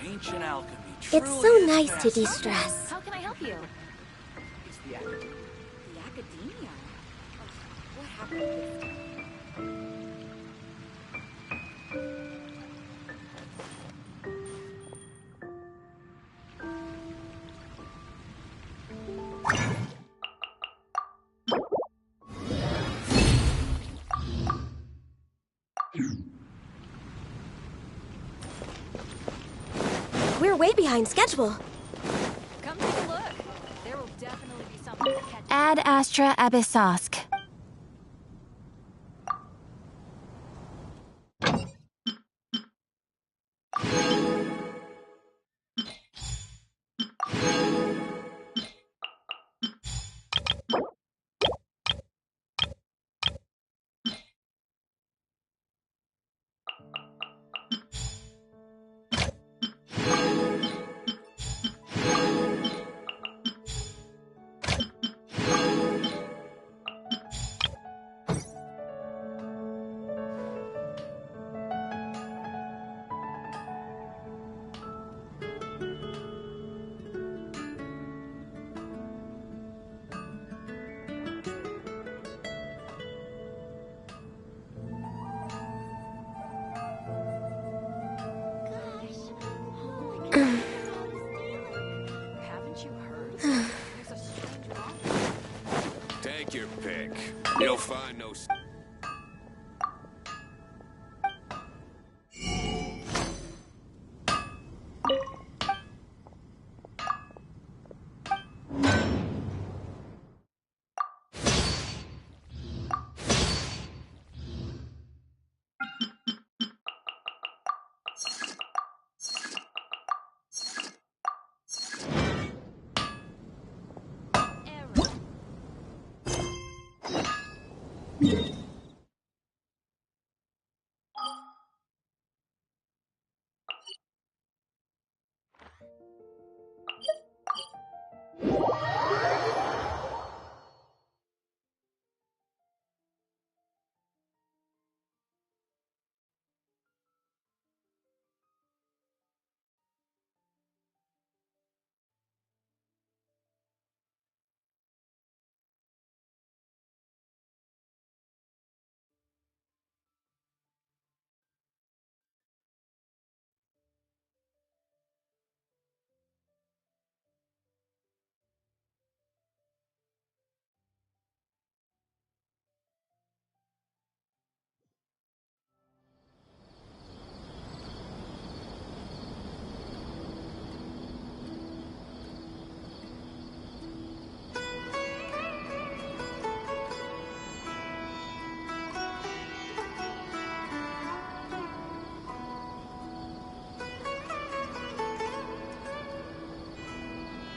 Ancient alchemy. It's so nice to de-stress. How can I help you? It's the academy. The academia? Ugh, what happened this time? We're way behind schedule. Come take a look. There will definitely be something to catch. Ad astra abyssosk. Haven't you heard? There's a strange rock. Take your pick. You'll find no...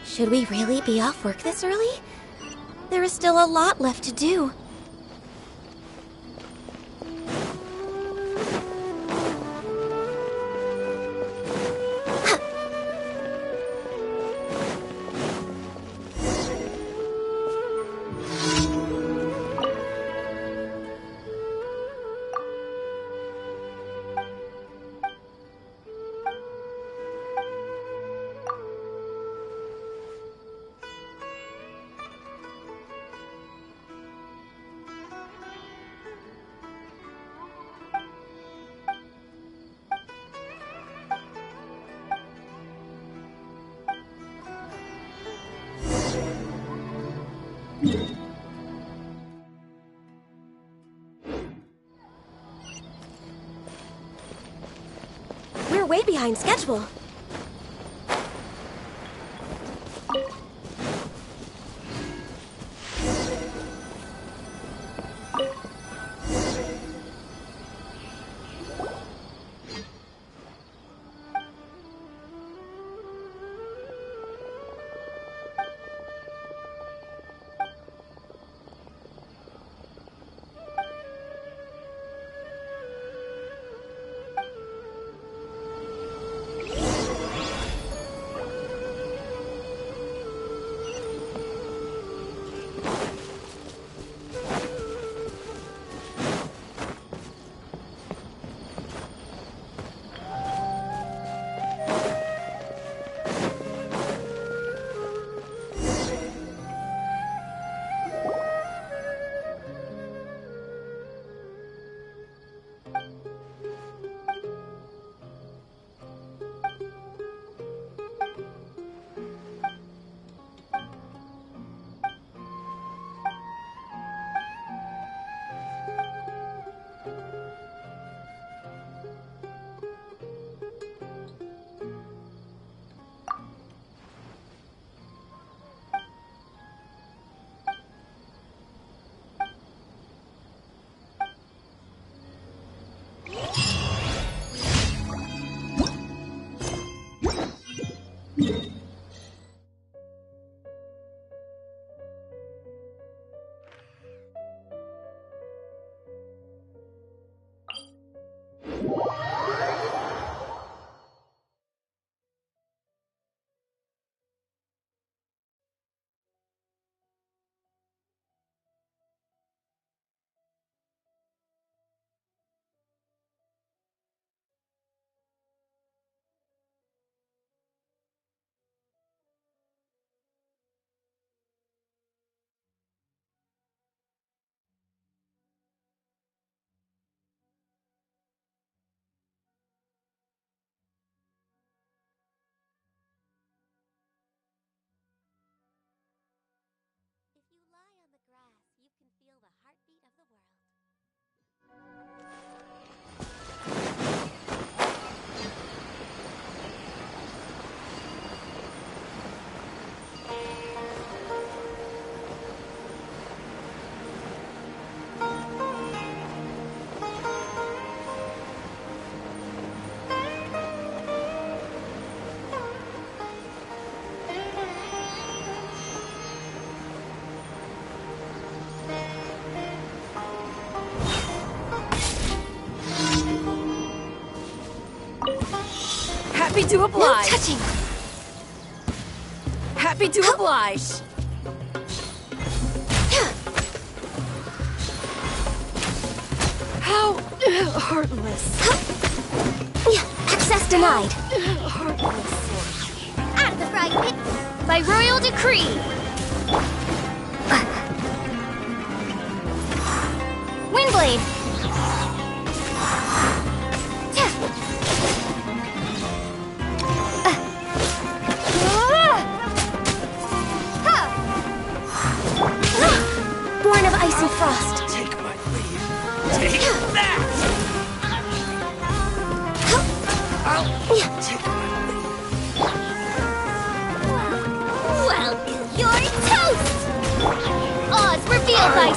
Should we really be off work this early? There is still a lot left to do. We're way behind schedule. Happy to No oblige. touching. Happy to oblige. How heartless. Access denied. Heartless. Out of the frying pan. By royal decree. Windblade. Born of ice and frost. Take my leave. Take that! I'll take my leave. Well, you're toast! Oz revealed by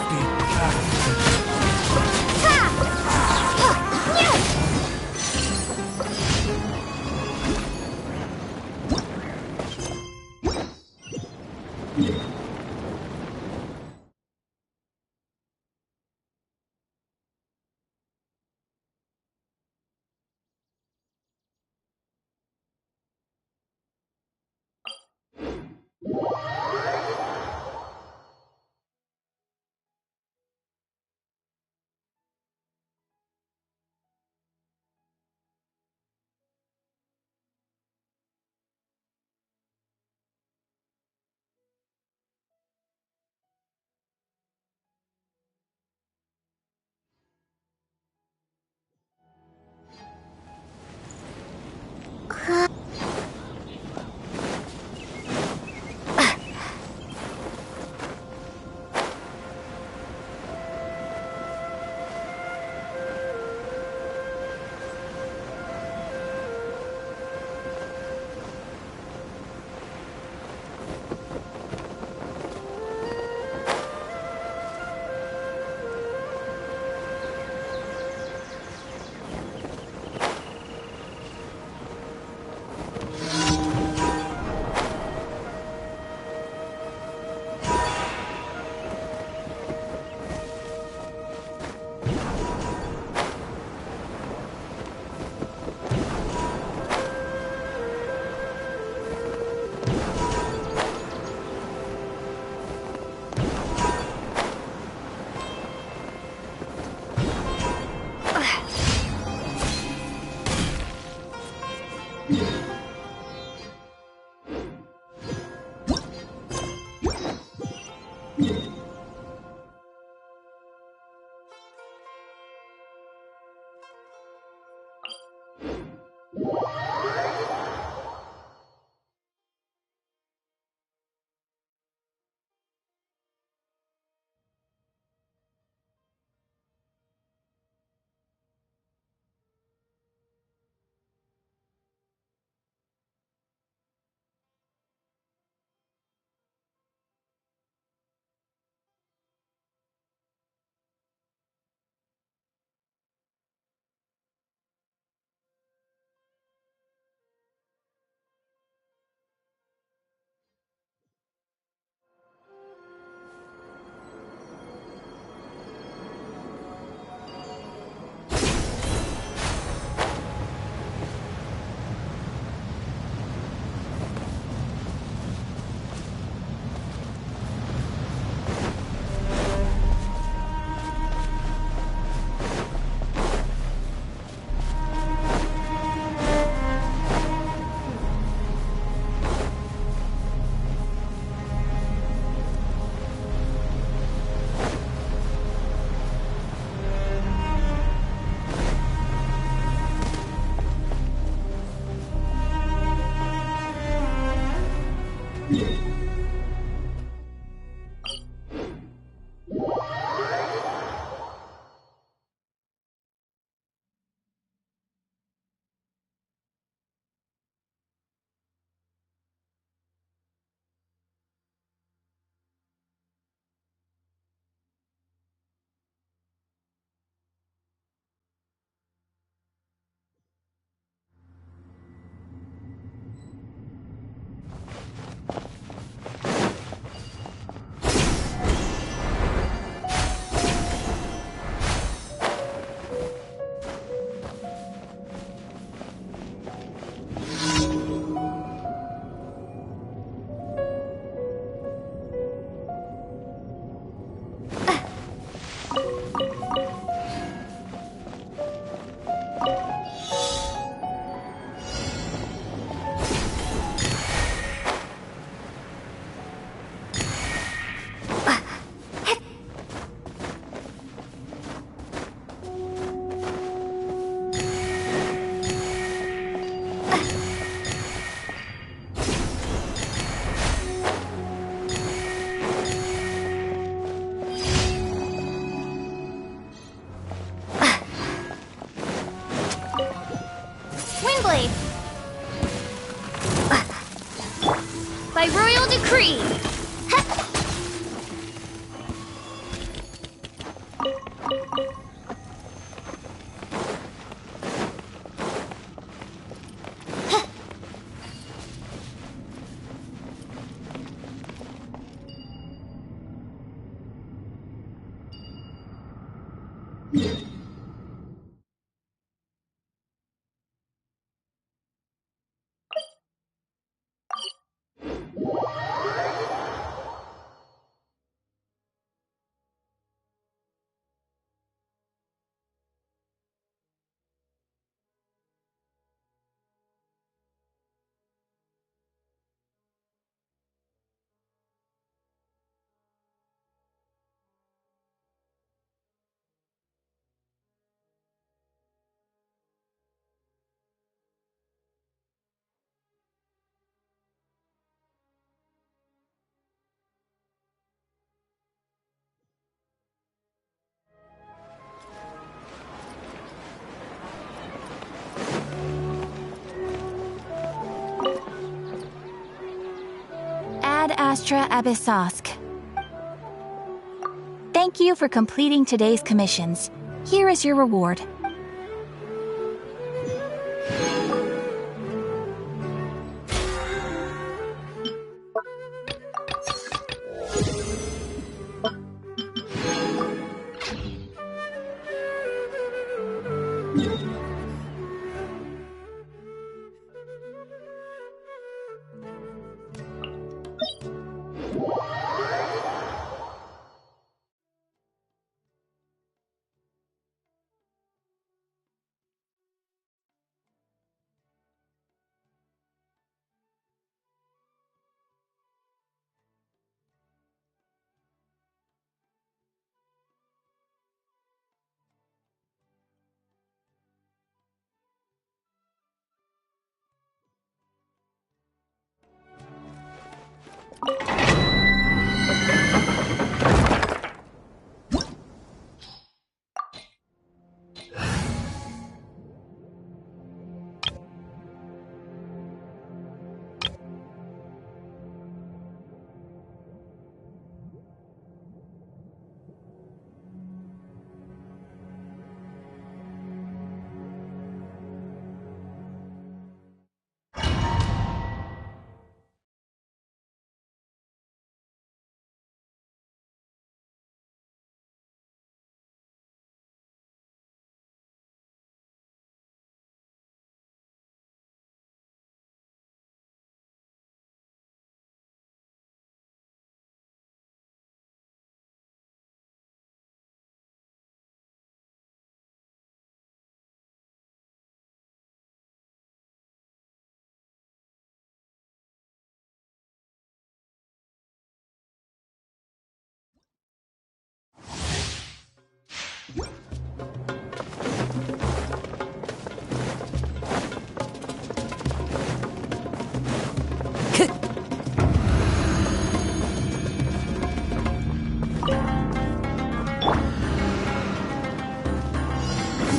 royal decree. Ad Astra Abyssosk. Thank you for completing today's commissions. Here is your reward.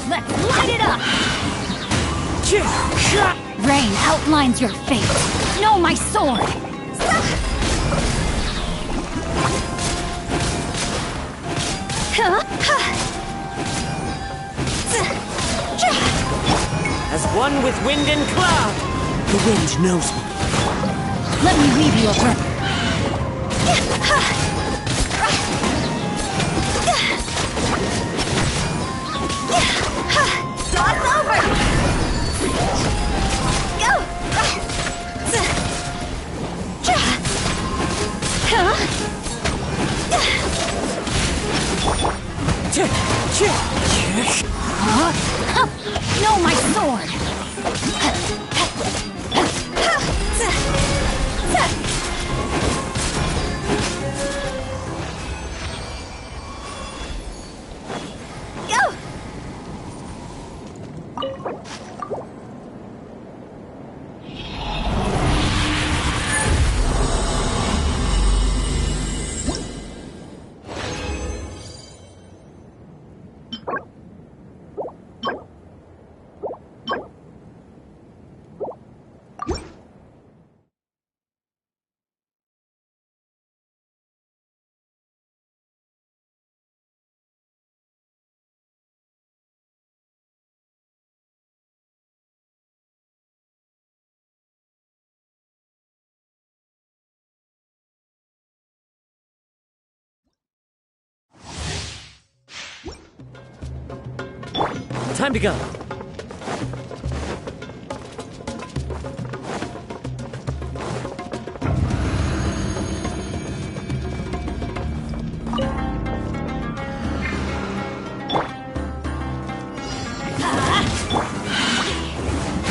Let's light it up! Rain outlines your fate. Know my sword! As one with wind and cloud, the wind knows me. Let me leave you a brother. It's over! Go! Know my sword! Go! Time to go.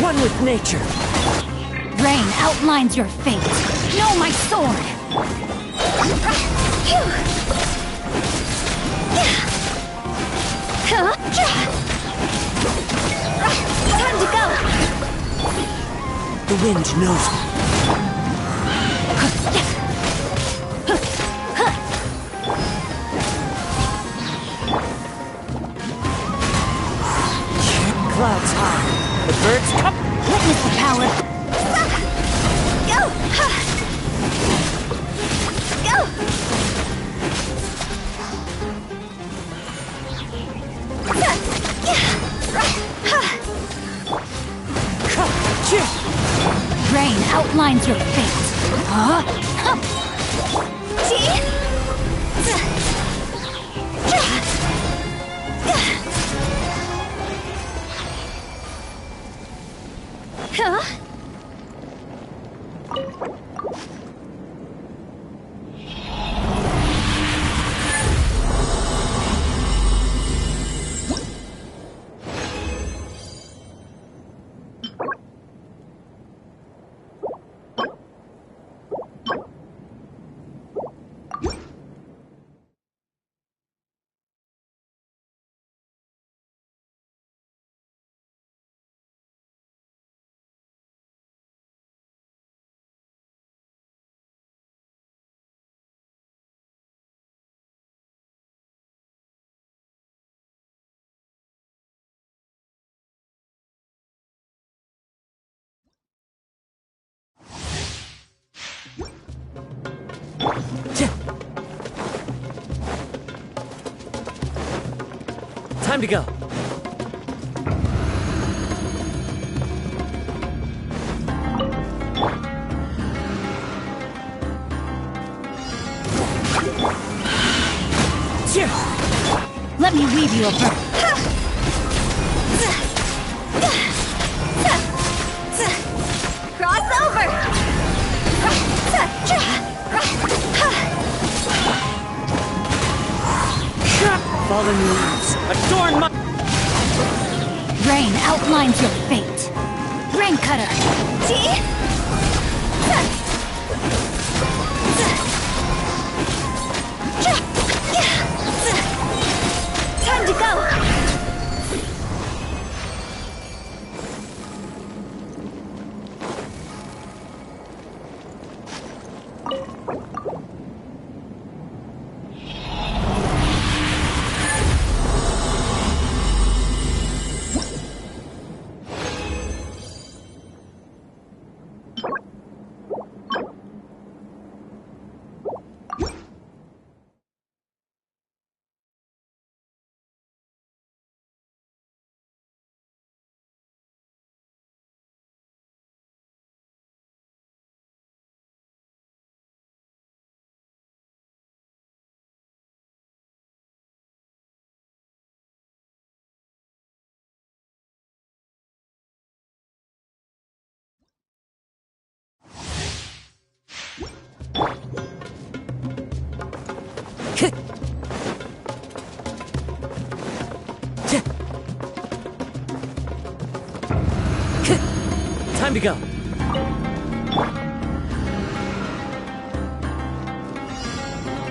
One with nature. Rain outlines your fate. Know my sword. Time to go. The wind knows me. Clouds high. The birds come. Witness the power. Go! Go! Rain outlines your fate. Time to go. Let me weave you a verse. Cross over! Fallen leaves adorn my... Rain outlines your fate. Rain cutter. Time to go! Time to go.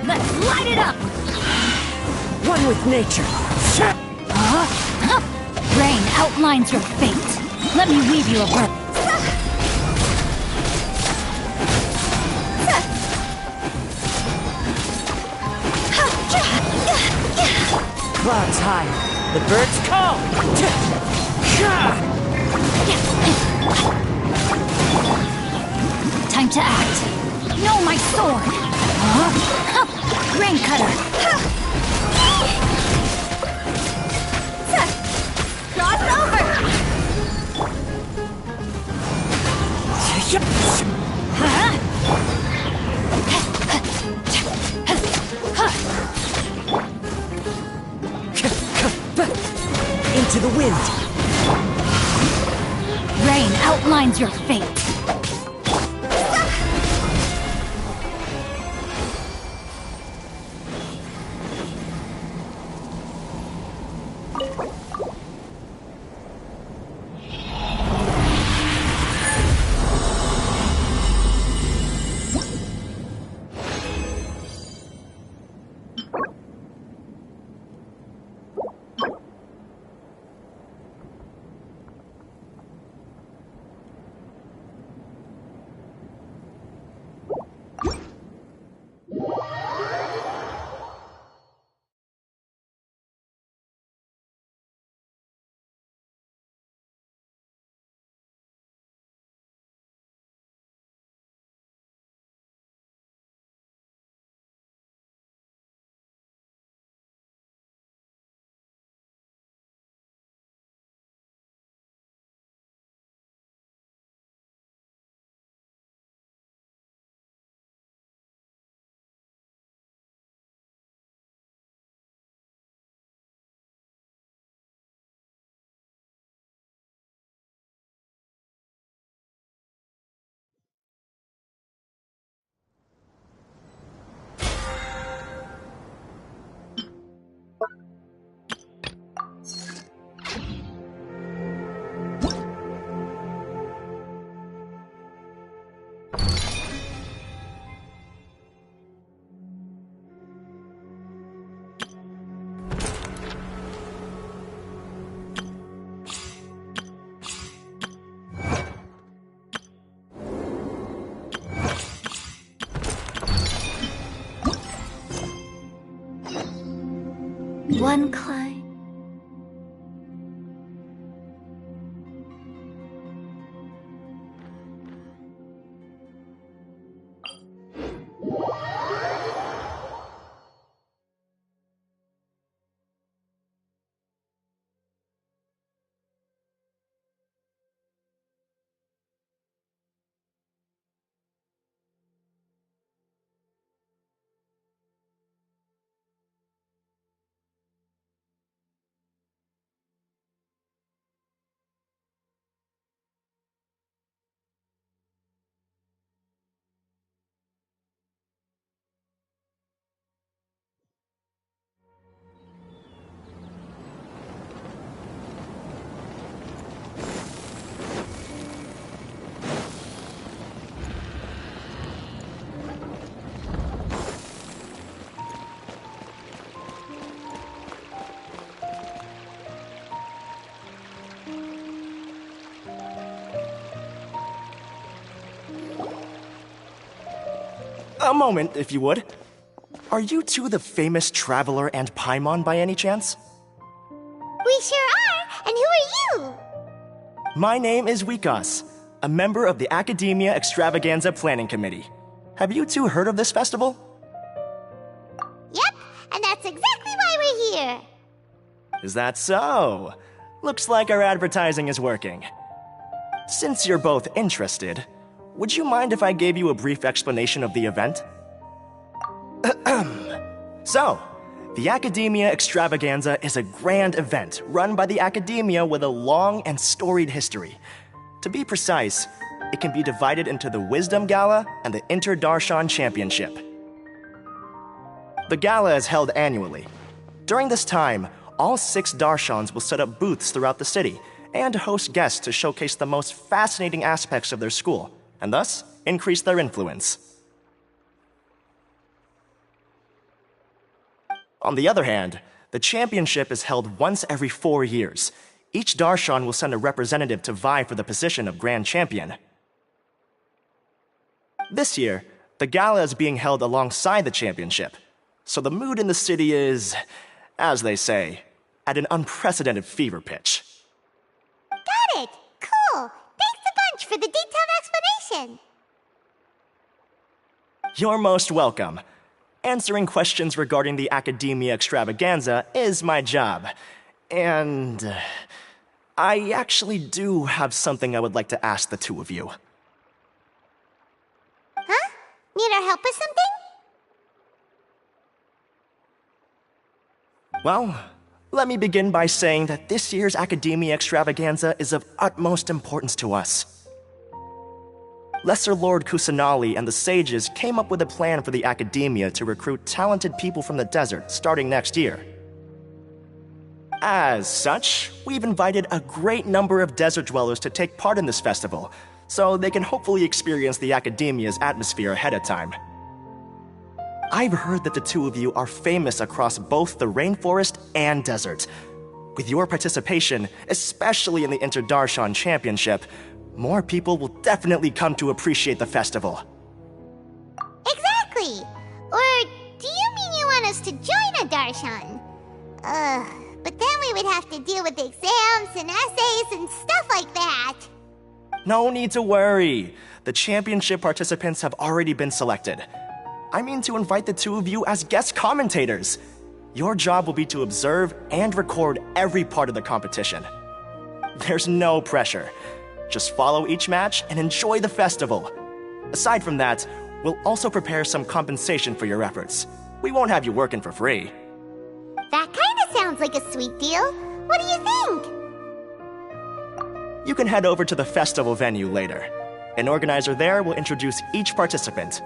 Let's light it up. One with nature. Rain outlines your fate. Let me weave you a verse. Clouds high. The birds call. Time to act. Know my sword. Rain cutter. Cross over! to the wind. Rain outlines your fate. One climb. A moment, if you would. Are you two the famous Traveler and Paimon by any chance? We sure are, and who are you? My name is Wikas, a member of the Academia Extravaganza Planning Committee. Have you two heard of this festival? Yep, and that's exactly why we're here. Is that so? Looks like our advertising is working. Since you're both interested, would you mind if I gave you a brief explanation of the event? So, the Academia Extravaganza is a grand event run by the Academia with a long and storied history. To be precise, it can be divided into the Wisdom Gala and the Inter-Darshan Championship. The gala is held annually. During this time, all 6 Darshans will set up booths throughout the city and host guests to showcase the most fascinating aspects of their school, and thus increase their influence. On the other hand, the championship is held once every 4 years. Each Darshan will send a representative to vie for the position of Grand Champion. This year, the gala is being held alongside the championship, so the mood in the city is, as they say, at an unprecedented fever pitch. Got it! Cool! Thanks a bunch for the detailed explanation! You're most welcome. Answering questions regarding the Academia Extravaganza is my job. And I actually do have something I would like to ask the two of you. Huh? Need our help with something? Well, Let me begin by saying that this year's Academia Extravaganza is of utmost importance to us. Lesser Lord Kusanali and the sages came up with a plan for the Academia to recruit talented people from the desert starting next year. As such, we've invited a great number of desert dwellers to take part in this festival, so they can hopefully experience the Academia's atmosphere ahead of time. I've heard that the two of you are famous across both the rainforest and desert. With your participation, especially in the Interdarshan Championship, more people will definitely come to appreciate the festival. Exactly! Or do you mean you want us to join a Darshan? But then we would have to deal with exams and essays and stuff like that. No need to worry. The championship participants have already been selected. I mean to invite the two of you as guest commentators. Your job will be to observe and record every part of the competition. There's no pressure. Just follow each match and enjoy the festival. Aside from that, we'll also prepare some compensation for your efforts. We won't have you working for free. That kinda sounds like a sweet deal. What do you think? You can head over to the festival venue later. An organizer there will introduce each participant.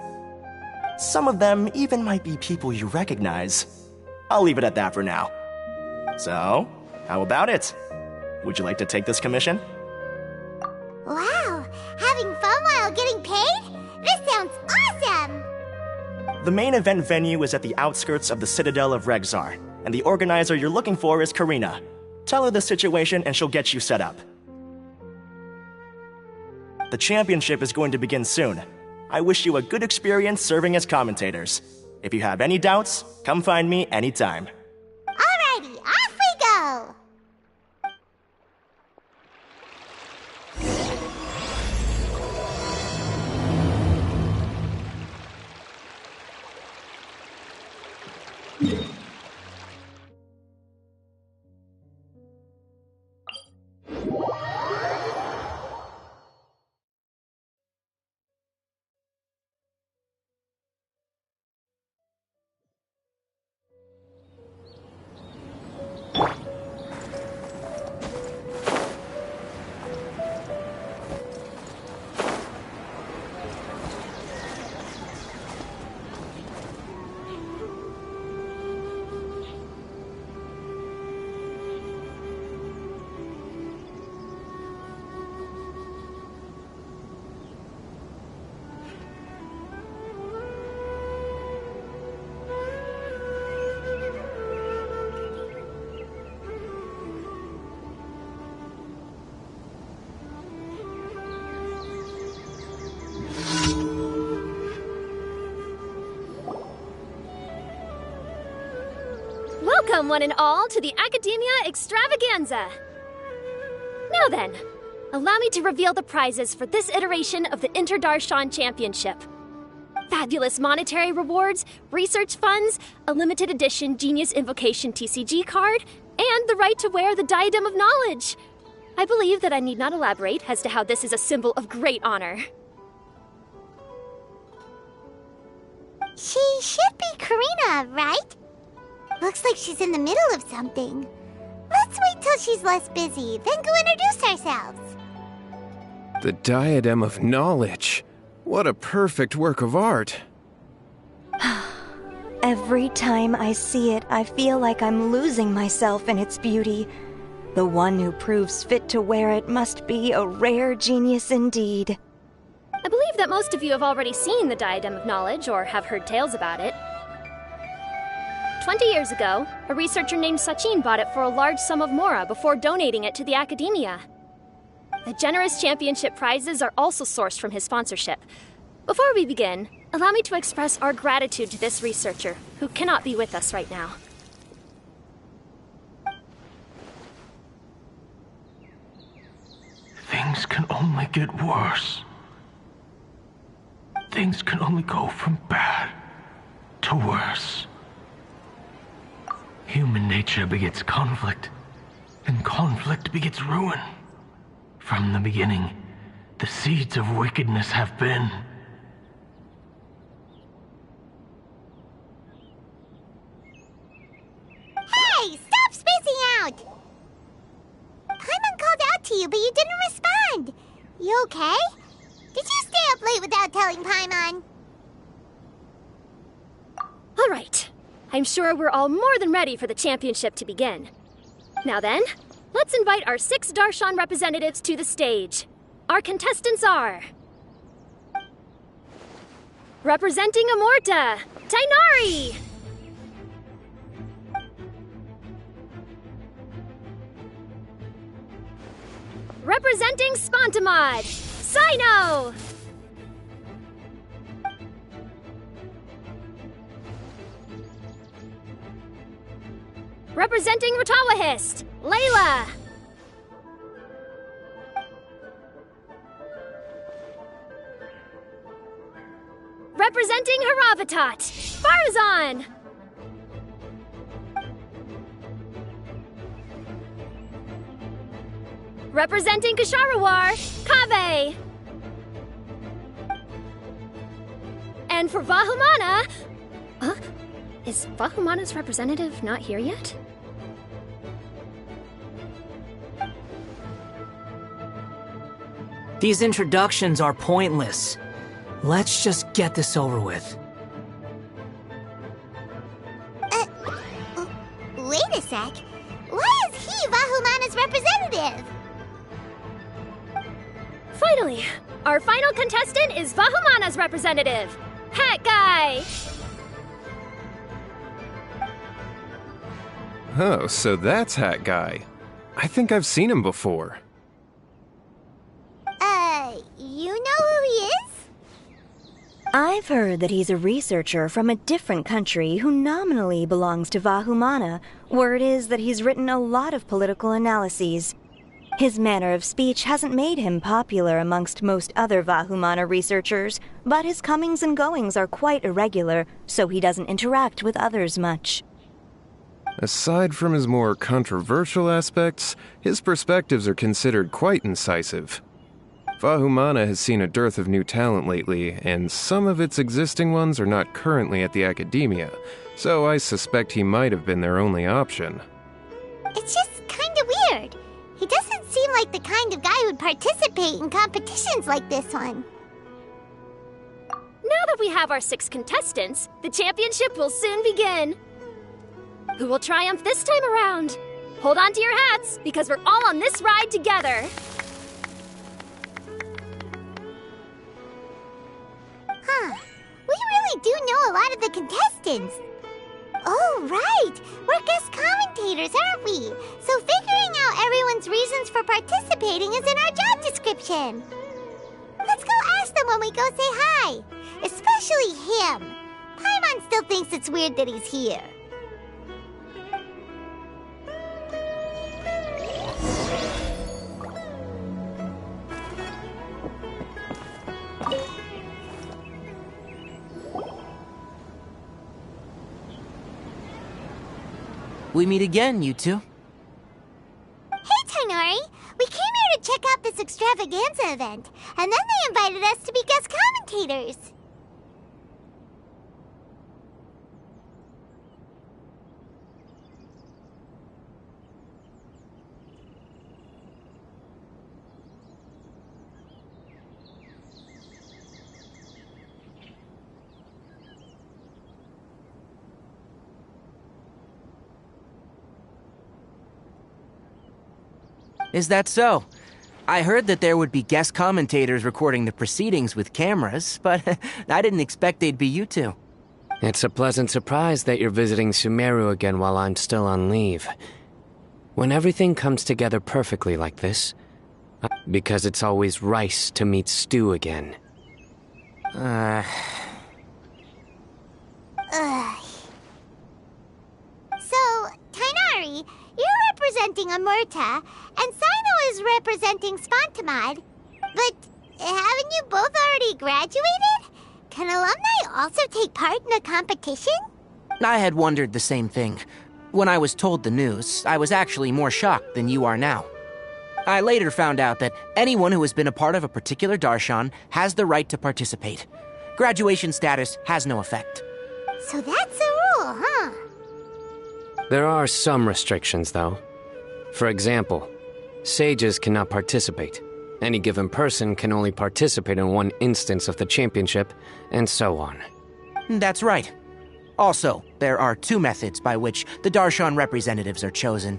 Some of them even might be people you recognize. I'll leave it at that for now. So, how about it? Would you like to take this commission? Wow, having fun while getting paid? This sounds awesome! The main event venue is at the outskirts of the Citadel of Regzar, and the organizer you're looking for is Karina. Tell her the situation and she'll get you set up. The championship is going to begin soon. I wish you a good experience serving as commentators. If you have any doubts, come find me anytime. Alrighty, off we go! Welcome, one and all, to the Academia Extravaganza! Now then, allow me to reveal the prizes for this iteration of the Interdarshan Championship. Fabulous monetary rewards, research funds, a limited edition Genius Invocation TCG card, and the right to wear the Diadem of Knowledge! I believe that I need not elaborate as to how this is a symbol of great honor. She should be Karina, right? Looks like she's in the middle of something. Let's wait till she's less busy, then go introduce ourselves. The Diadem of Knowledge. What a perfect work of art. Every time I see it, I feel like I'm losing myself in its beauty. The one who proves fit to wear it must be a rare genius indeed. I believe that most of you have already seen the Diadem of Knowledge or have heard tales about it. 20 years ago, a researcher named Sachin bought it for a large sum of mora before donating it to the Academia. The generous championship prizes are also sourced from his sponsorship. Before we begin, allow me to express our gratitude to this researcher, who cannot be with us right now. Things can only get worse. Things can only go from bad to worse. Human nature begets conflict, and conflict begets ruin. From the beginning, the seeds of wickedness have been. Hey, stop spacing to you, but you didn't respond. You okay? Did you stay up late without telling Paimon? All right. I'm sure we're all more than ready for the championship to begin. Now then, let's invite our 6 Darshan representatives to the stage. Our contestants are... representing Amorta, Tainari! Representing Spontamod, Sino! Representing Ratawahist, Layla! Representing Haravatat, Farazan! Representing Kasharawar, Kabe! And for Vahumana... Huh? Is Vahumana's representative not here yet? These introductions are pointless. Let's just get this over with. Wait a sec. Why is he Vahumana's representative? Finally, our final contestant is Vahumana's representative, Hat Guy! Oh, so that's Hat Guy. I think I've seen him before. You know who he is? I've heard that he's a researcher from a different country who nominally belongs to Vahumana. Word is that he's written a lot of political analyses. His manner of speech hasn't made him popular amongst most other Vahumana researchers, but his comings and goings are quite irregular, so he doesn't interact with others much. Aside from his more controversial aspects, his perspectives are considered quite incisive. Vahumana has seen a dearth of new talent lately, and some of its existing ones are not currently at the academia, so I suspect he might have been their only option. It's just kinda weird. He doesn't seem like the kind of guy who'd participate in competitions like this one. Now that we have our 6 contestants, the championship will soon begin. Who will triumph this time around? Hold on to your hats, because we're all on this ride together. Huh. We really do know a lot of the contestants. Oh, right. We're guest commentators, aren't we? So figuring out everyone's reasons for participating is in our job description. Let's go ask them when we go say hi. Especially him. Paimon still thinks it's weird that he's here. We meet again, you two. Hey, Tainari! We came here to check out this extravaganza event, and then they invited us to be guest commentators. Is that so? I heard that there would be guest commentators recording the proceedings with cameras, but I didn't expect they'd be you two. It's a pleasant surprise that you're visiting Sumeru again while I'm still on leave. When everything comes together perfectly like this, because it's always rice to meet stew again. So, Tainari, you're representing Amurta, and Sino is representing Spontamod. But haven't you both already graduated? Can alumni also take part in a competition? I had wondered the same thing. When I was told the news, I was actually more shocked than you are now. I later found out that anyone who has been a part of a particular darshan has the right to participate. Graduation status has no effect. So that's the rule, huh? There are some restrictions, though. For example, Sages cannot participate. Any given person can only participate in one instance of the championship, and so on. That's right. Also, there are two methods by which the Darshan representatives are chosen.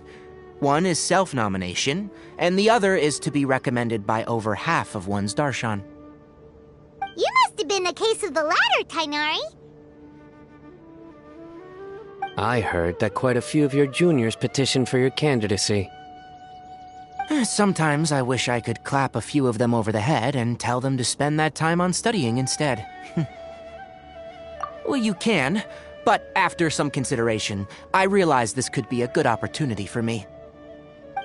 One is self-nomination, and the other is to be recommended by over half of one's Darshan. You must have been a case of the latter, Tainari. I heard that quite a few of your juniors petitioned for your candidacy. Sometimes I wish I could clap a few of them over the head and tell them to spend that time on studying instead. Well, you can, but after some consideration, I realize this could be a good opportunity for me.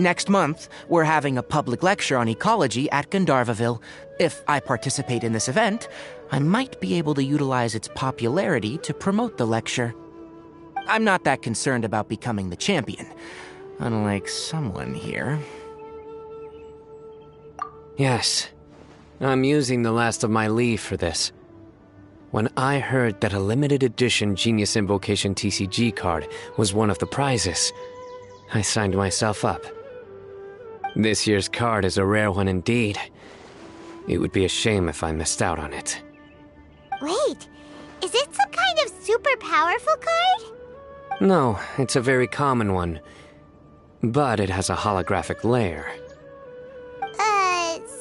Next month, we're having a public lecture on ecology at Gandharvaville. If I participate in this event, I might be able to utilize its popularity to promote the lecture. I'm not that concerned about becoming the champion, unlike someone here. Yes, I'm using the last of my leave for this. When I heard that a limited edition Genius Invocation TCG card was one of the prizes, I signed myself up. This year's card is a rare one indeed. It would be a shame if I missed out on it. Wait, is it some kind of super powerful card? No, it's a very common one. But it has a holographic layer.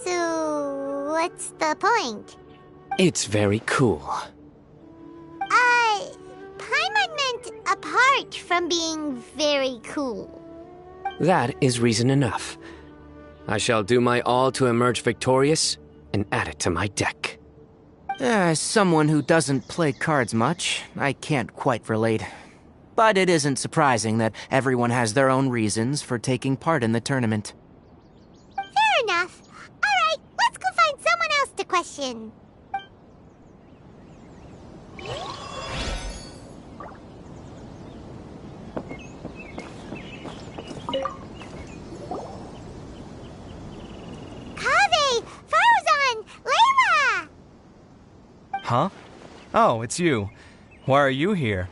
So what's the point? It's very cool. Paimon meant apart from being very cool. That is reason enough. I shall do my all to emerge victorious and add it to my deck. As someone who doesn't play cards much, I can't quite relate. But it isn't surprising that everyone has their own reasons for taking part in the tournament. Fair enough. Alright, let's go find someone else to question. Kaveh! Farzan! Layla! Huh? Oh, it's you. Why are you here?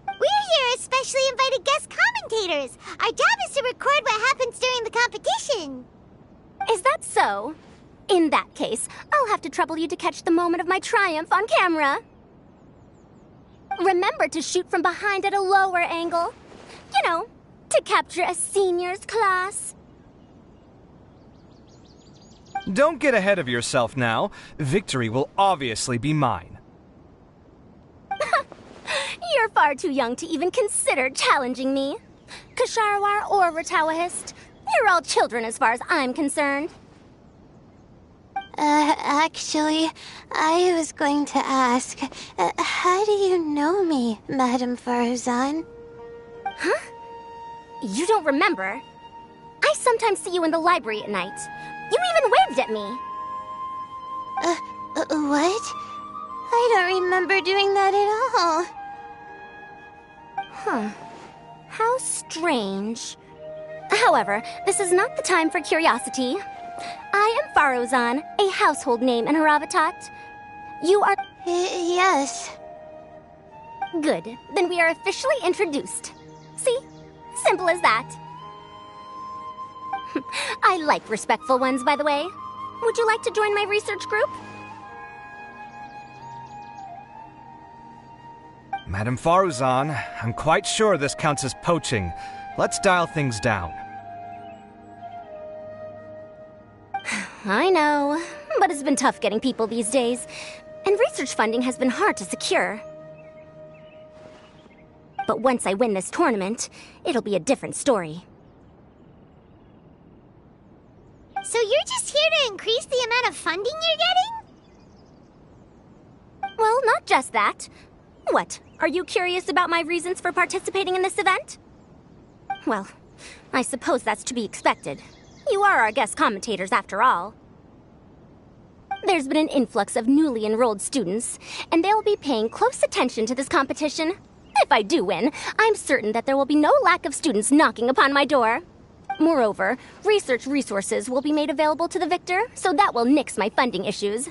We're here as specially invited guest commentators. Our job is to record what happens during the competition. Is that so? In that case, I'll have to trouble you to catch the moment of my triumph on camera. Remember to shoot from behind at a lower angle. You know, to capture a seniors class. Don't get ahead of yourself now. Victory will obviously be mine. You're far too young to even consider challenging me. Kasharwar or Ratawahist, you're all children as far as I'm concerned. Actually, I was going to ask, how do you know me, Madame Farzan? Huh? You don't remember? I sometimes see you in the library at night. You even waved at me. What? I don't remember doing that at all. Huh. How strange. However, this is not the time for curiosity. I am Farozan, a household name in Haravatat. You are... Yes. Good. Then we are officially introduced. See? Simple as that. I like respectful ones, by the way. Would you like to join my research group? Madame Faruzan, I'm quite sure this counts as poaching. Let's dial things down. I know, but it's been tough getting people these days, and research funding has been hard to secure. But once I win this tournament, it'll be a different story. So you're just here to increase the amount of funding you're getting? Well, not just that. What, are you curious about my reasons for participating in this event? Well, I suppose that's to be expected. You are our guest commentators, after all. There's been an influx of newly enrolled students, and they'll be paying close attention to this competition. If I do win, I'm certain that there will be no lack of students knocking upon my door. Moreover, research resources will be made available to the victor, so that will nix my funding issues.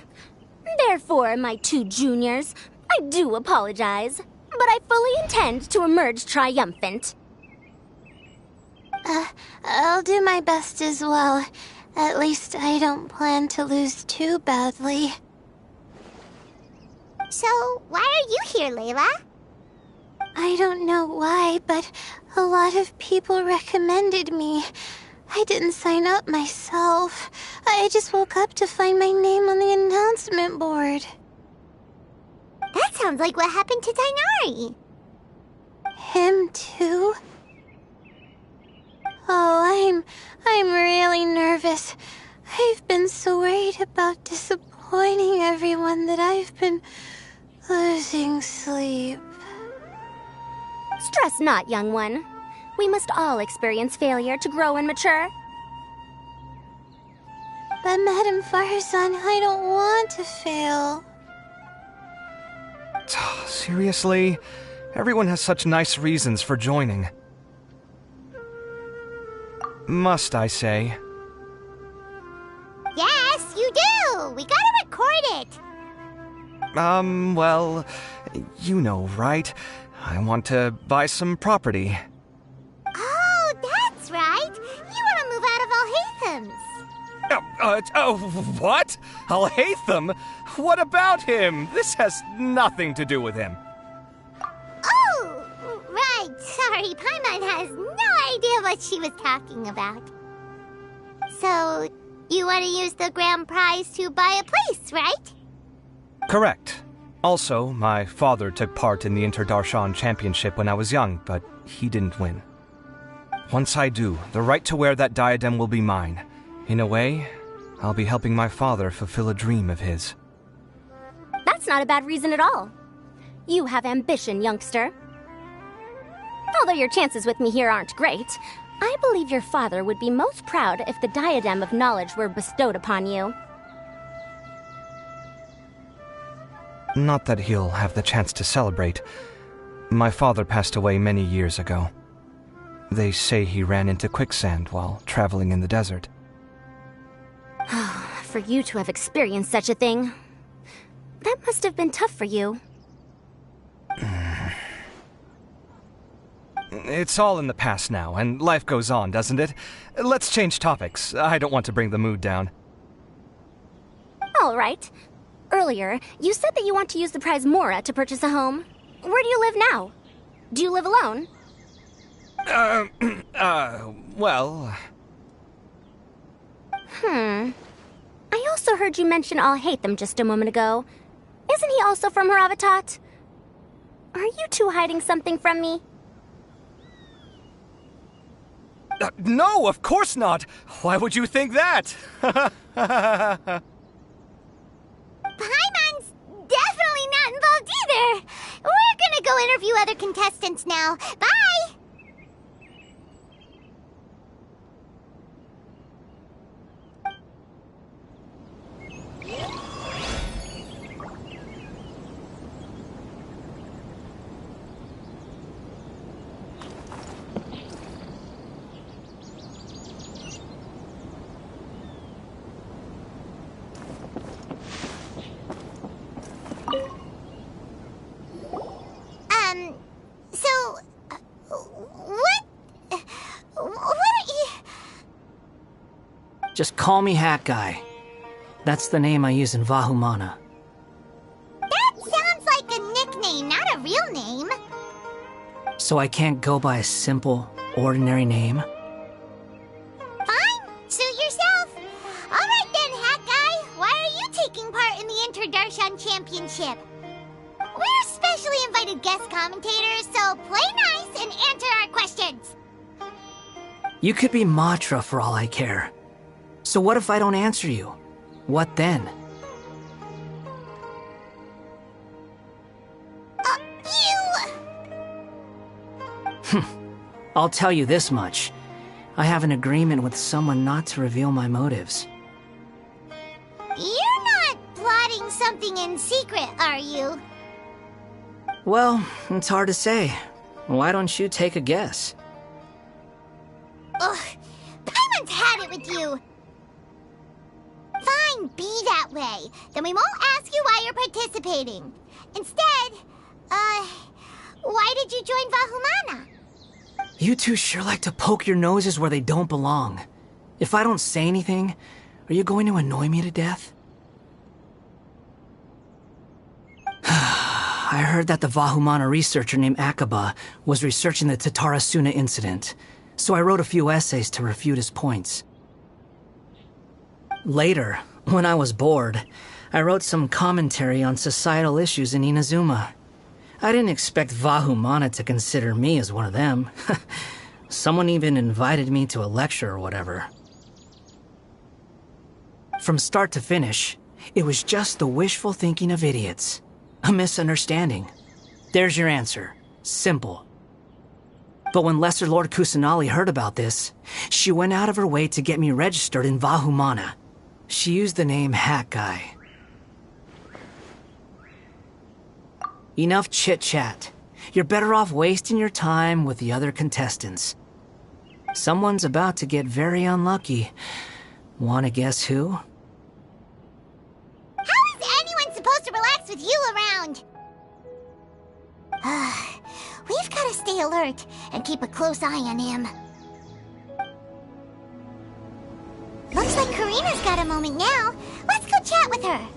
Therefore, my two juniors, I do apologize, but I fully intend to emerge triumphant. I'll do my best as well. At least I don't plan to lose too badly. So, why are you here, Layla? I don't know why, but a lot of people recommended me. I didn't sign up myself. I just woke up to find my name on the announcement board. That sounds like what happened to Dainari. Him too? Oh, I'm really nervous. I've been so worried about disappointing everyone that I've been losing sleep. Stress not, young one. We must all experience failure to grow and mature. But Madame Farzan, I don't want to fail. Seriously? Everyone has such nice reasons for joining. Must I say? Yes, you do! We gotta record it! Well, you know, right? I want to buy some property. Oh, that's right! You want to move out of Alhatham's. What? Alhatham? What about him? This has nothing to do with him. Oh, right. Sorry, Paimon has no idea what she was talking about. So, you want to use the grand prize to buy a place, right? Correct. Also, my father took part in the Inter-Darshan Championship when I was young, but he didn't win. Once I do, the right to wear that diadem will be mine. In a way, I'll be helping my father fulfill a dream of his. That's not a bad reason at all. You have ambition, youngster. Although your chances with me here aren't great, I believe your father would be most proud if the diadem of knowledge were bestowed upon you. Not that he'll have the chance to celebrate. My father passed away many years ago. They say he ran into quicksand while traveling in the desert. For you to have experienced such a thing, that must have been tough for you. It's all in the past now, and life goes on, doesn't it? Let's change topics. I don't want to bring the mood down. All right. Earlier, you said that you want to use the prize Mora to purchase a home. Where do you live now? Do you live alone? Well... I also heard you mention Alhatham just a moment ago. Isn't he also from Haravatat? Are you two hiding something from me? No, of course not! Why would you think that? Paimon's definitely not involved either! We're gonna go interview other contestants now. Bye! Just call me Hat Guy. That's the name I use in Vahumana. That sounds like a nickname, not a real name. So I can't go by a simple, ordinary name? Fine, suit yourself. Alright then, Hat Guy. Why are you taking part in the Inter-Darshan Championship? We're specially invited guest commentators, so play nice and answer our questions. You could be Matra for all I care. So what if I don't answer you? What then? I'll tell you this much. I have an agreement with someone not to reveal my motives. You're not plotting something in secret, are you? Well, it's hard to say. Why don't you take a guess? Ugh, Paimon's had it with you. Fine, be that way. Then we won't ask you why you're participating. Instead, why did you join Vahumana? You two sure like to poke your noses where they don't belong. If I don't say anything, are you going to annoy me to death? I heard that the Vahumana researcher named Akaba was researching the Tatarasuna incident, so I wrote a few essays to refute his points. Later, when I was bored, I wrote some commentary on societal issues in Inazuma. I didn't expect Vahumana to consider me as one of them. Someone even invited me to a lecture or whatever. From start to finish, it was just the wishful thinking of idiots. A misunderstanding. There's your answer. Simple. But when Lesser Lord Kusanali heard about this, she went out of her way to get me registered in Vahumana. She used the name Hat Guy. Enough chit-chat. You're better off wasting your time with the other contestants. Someone's about to get very unlucky. Wanna guess who? How is anyone supposed to relax with you around? We've got to stay alert and keep a close eye on him. Looks like Karina's got a moment now. Let's go chat with her.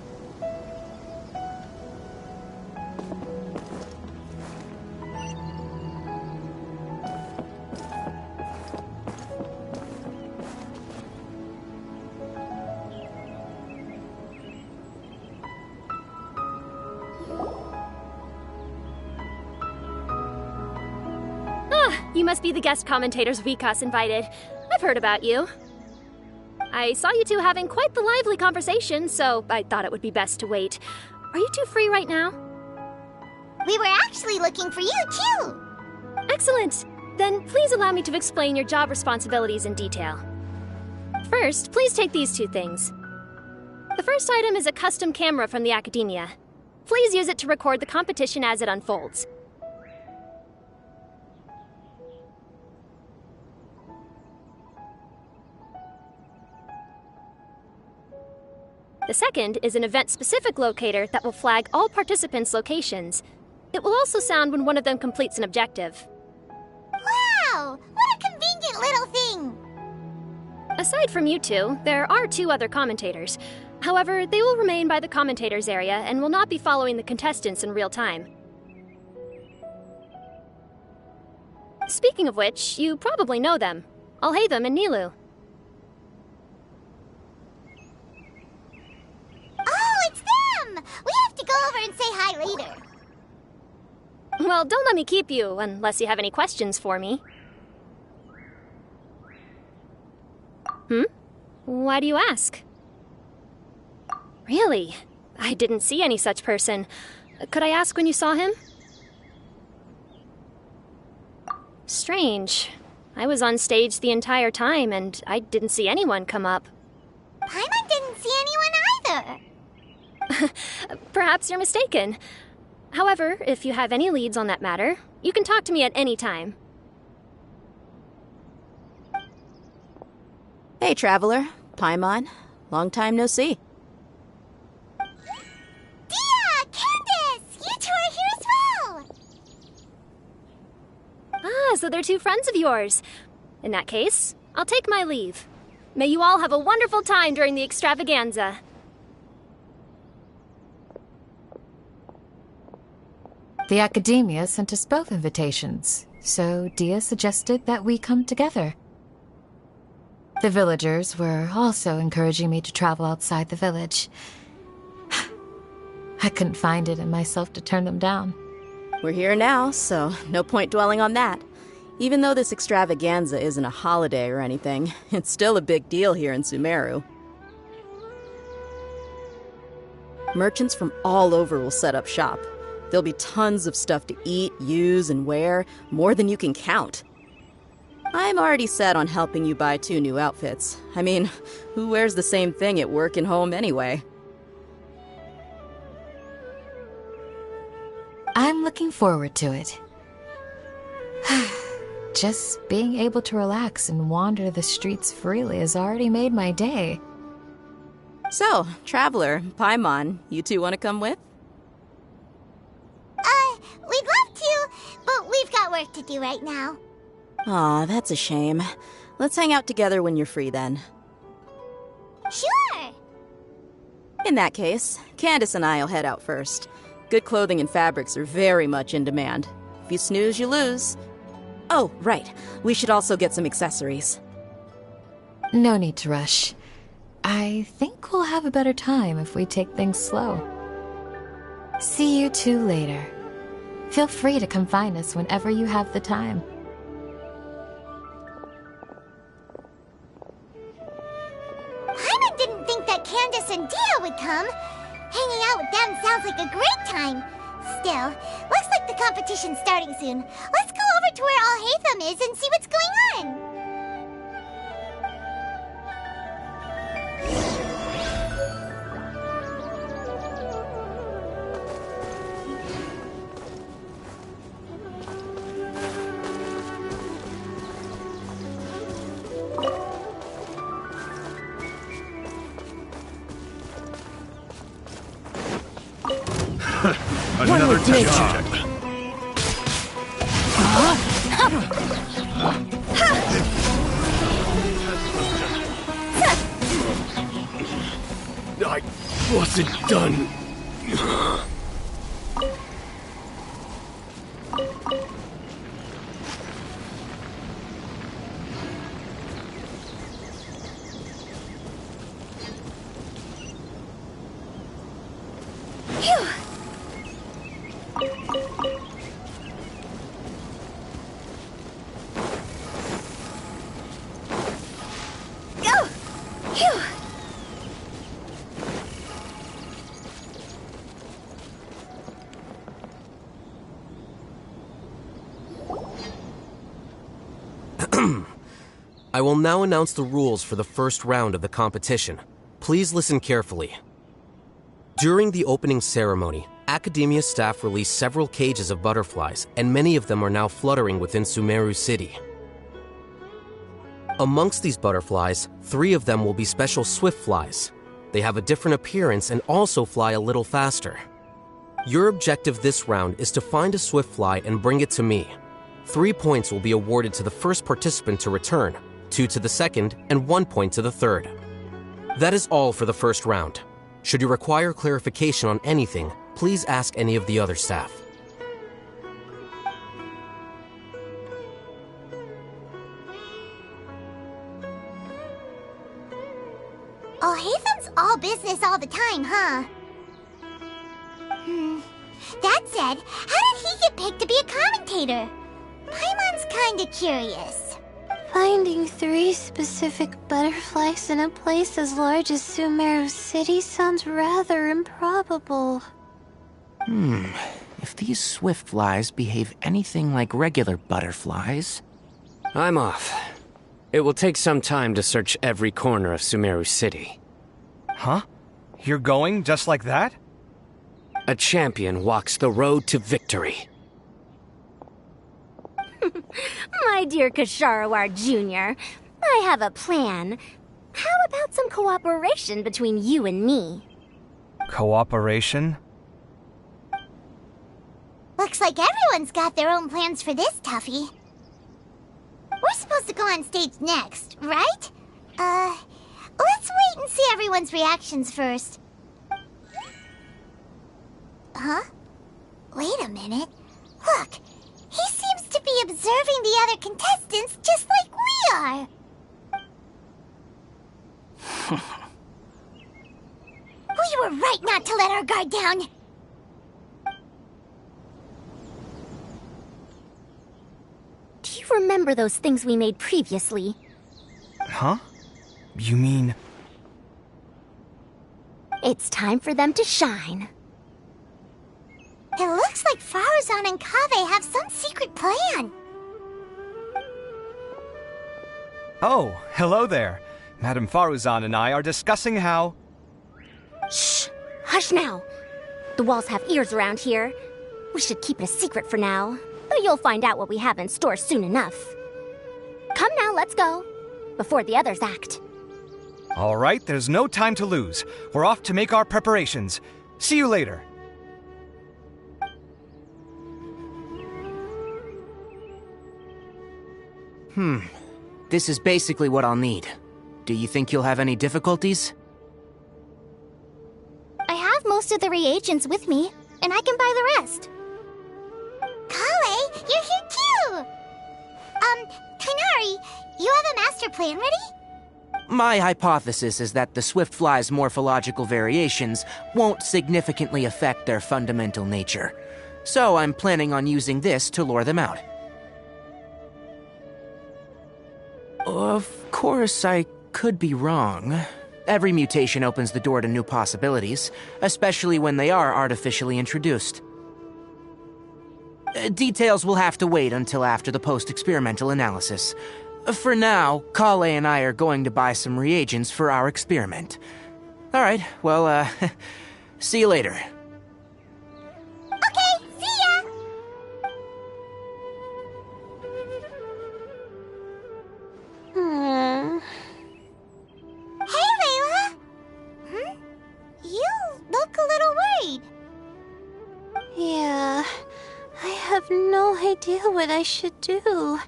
You must be the guest commentators Vikas invited. I've heard about you. I saw you two having quite the lively conversation, so I thought it would be best to wait. Are you two free right now? We were actually looking for you, too. Excellent. Then please allow me to explain your job responsibilities in detail. First, please take these two things. The first item is a custom camera from the Academia. Please use it to record the competition as it unfolds. The second is an event-specific locator that will flag all participants' locations. It will also sound when one of them completes an objective. Wow! What a convenient little thing! Aside from you two, there are two other commentators. However, they will remain by the commentators area and will not be following the contestants in real time. Speaking of which, you probably know them. Alhaitham and Nilu. We have to go over and say hi later. Well, don't let me keep you, unless you have any questions for me. Why do you ask? Really? I didn't see any such person. Could I ask when you saw him? Strange. I was on stage the entire time, and I didn't see anyone come up. Paimon didn't see anyone either. Perhaps you're mistaken. However, if you have any leads on that matter, you can talk to me at any time. Hey, Traveler. Paimon. Long time no see. Dia! Candace! You two are here as well! Ah, so they're two friends of yours. In that case, I'll take my leave. May you all have a wonderful time during the extravaganza. The Academia sent us both invitations, so Dia suggested that we come together. The villagers were also encouraging me to travel outside the village. I couldn't find it in myself to turn them down. We're here now, so no point dwelling on that. Even though this extravaganza isn't a holiday or anything, it's still a big deal here in Sumeru. Merchants from all over will set up shop. There'll be tons of stuff to eat, use, and wear, more than you can count. I'm already set on helping you buy 2 new outfits. I mean, who wears the same thing at work and home anyway? I'm looking forward to it. Just being able to relax and wander the streets freely has already made my day. So, Traveler, Paimon, you two want to come with? We'd love to, but we've got work to do right now. Aw, that's a shame. Let's hang out together when you're free then. Sure! In that case, Candace and I'll head out first. Good clothing and fabrics are very much in demand. If you snooze, you lose. Oh, right. We should also get some accessories. No need to rush. I think we'll have a better time if we take things slow. See you two later. Feel free to come find us whenever you have the time. Paimon didn't think that Candace and Dia would come. Hanging out with them sounds like a great time. Still, looks like the competition's starting soon. Let's go over to where Alhaitham is and see what's going on. Another test check. I wasn't done. I will now announce the rules for the first round of the competition. Please listen carefully. During the opening ceremony, Academia staff released several cages of butterflies, and many of them are now fluttering within Sumeru City. Amongst these butterflies, 3 of them will be special swift flies. They have a different appearance and also fly a little faster. Your objective this round is to find a swift fly and bring it to me. 3 points will be awarded to the first participant to return, 2 to the second, and 1 point to the third. That is all for the first round. Should you require clarification on anything, please ask any of the other staff. Alhaitham's all business all the time, huh? That said, how did he get picked to be a commentator? Paimon's kinda curious. Finding 3 specific butterflies in a place as large as Sumeru City sounds rather improbable. If these swift flies behave anything like regular butterflies... I'm off. It will take some time to search every corner of Sumeru City. Huh? You're going just like that? A champion walks the road to victory. My dear Kasharawar Jr., I have a plan. How about some cooperation between you and me? Cooperation? Looks like everyone's got their own plans for this, Tuffy. We're supposed to go on stage next, right? Let's wait and see everyone's reactions first. Huh? Wait a minute. Look, he seems to be observing the other contestants just like we are. We were right not to let our guard down. Do you remember those things we made previously? Huh? You mean... It's time for them to shine. It looks like Faruzan and Kaveh have some secret plan. Oh, hello there. Madame Faruzan and I are discussing how... Shh! Hush now! The walls have ears around here. We should keep it a secret for now, though you'll find out what we have in store soon enough. Come now, let's go, before the others act. All right, there's no time to lose. We're off to make our preparations. See you later. This is basically what I'll need. Do you think you'll have any difficulties? I have most of the reagents with me, and I can buy the rest. Kale, you're here too! Kainari, you have a master plan ready? My hypothesis is that the Swiftfly's morphological variations won't significantly affect their fundamental nature. So I'm planning on using this to lure them out. Of course, I could be wrong. Every mutation opens the door to new possibilities, especially when they are artificially introduced. Details will have to wait until after the post-experimental analysis. For now, Kale and I are going to buy some reagents for our experiment. Alright, well, see you later. Okay, see ya! Hey, Layla! You look a little worried. Yeah, I have no idea what I should do.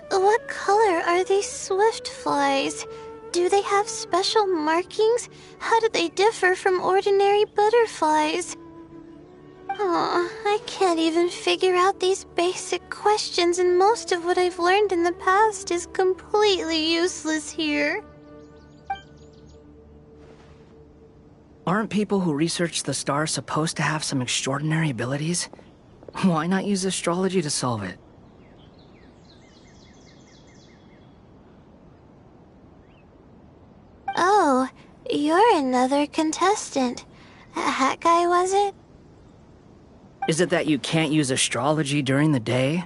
What color are these Swiftflies? Do they have special markings? How do they differ from ordinary butterflies? Oh, I can't even figure out these basic questions, and most of what I've learned in the past is completely useless here. Aren't people who research the stars supposed to have some extraordinary abilities? Why not use astrology to solve it? Oh, you're another contestant. That guy, was it? Is it that you can't use astrology during the day?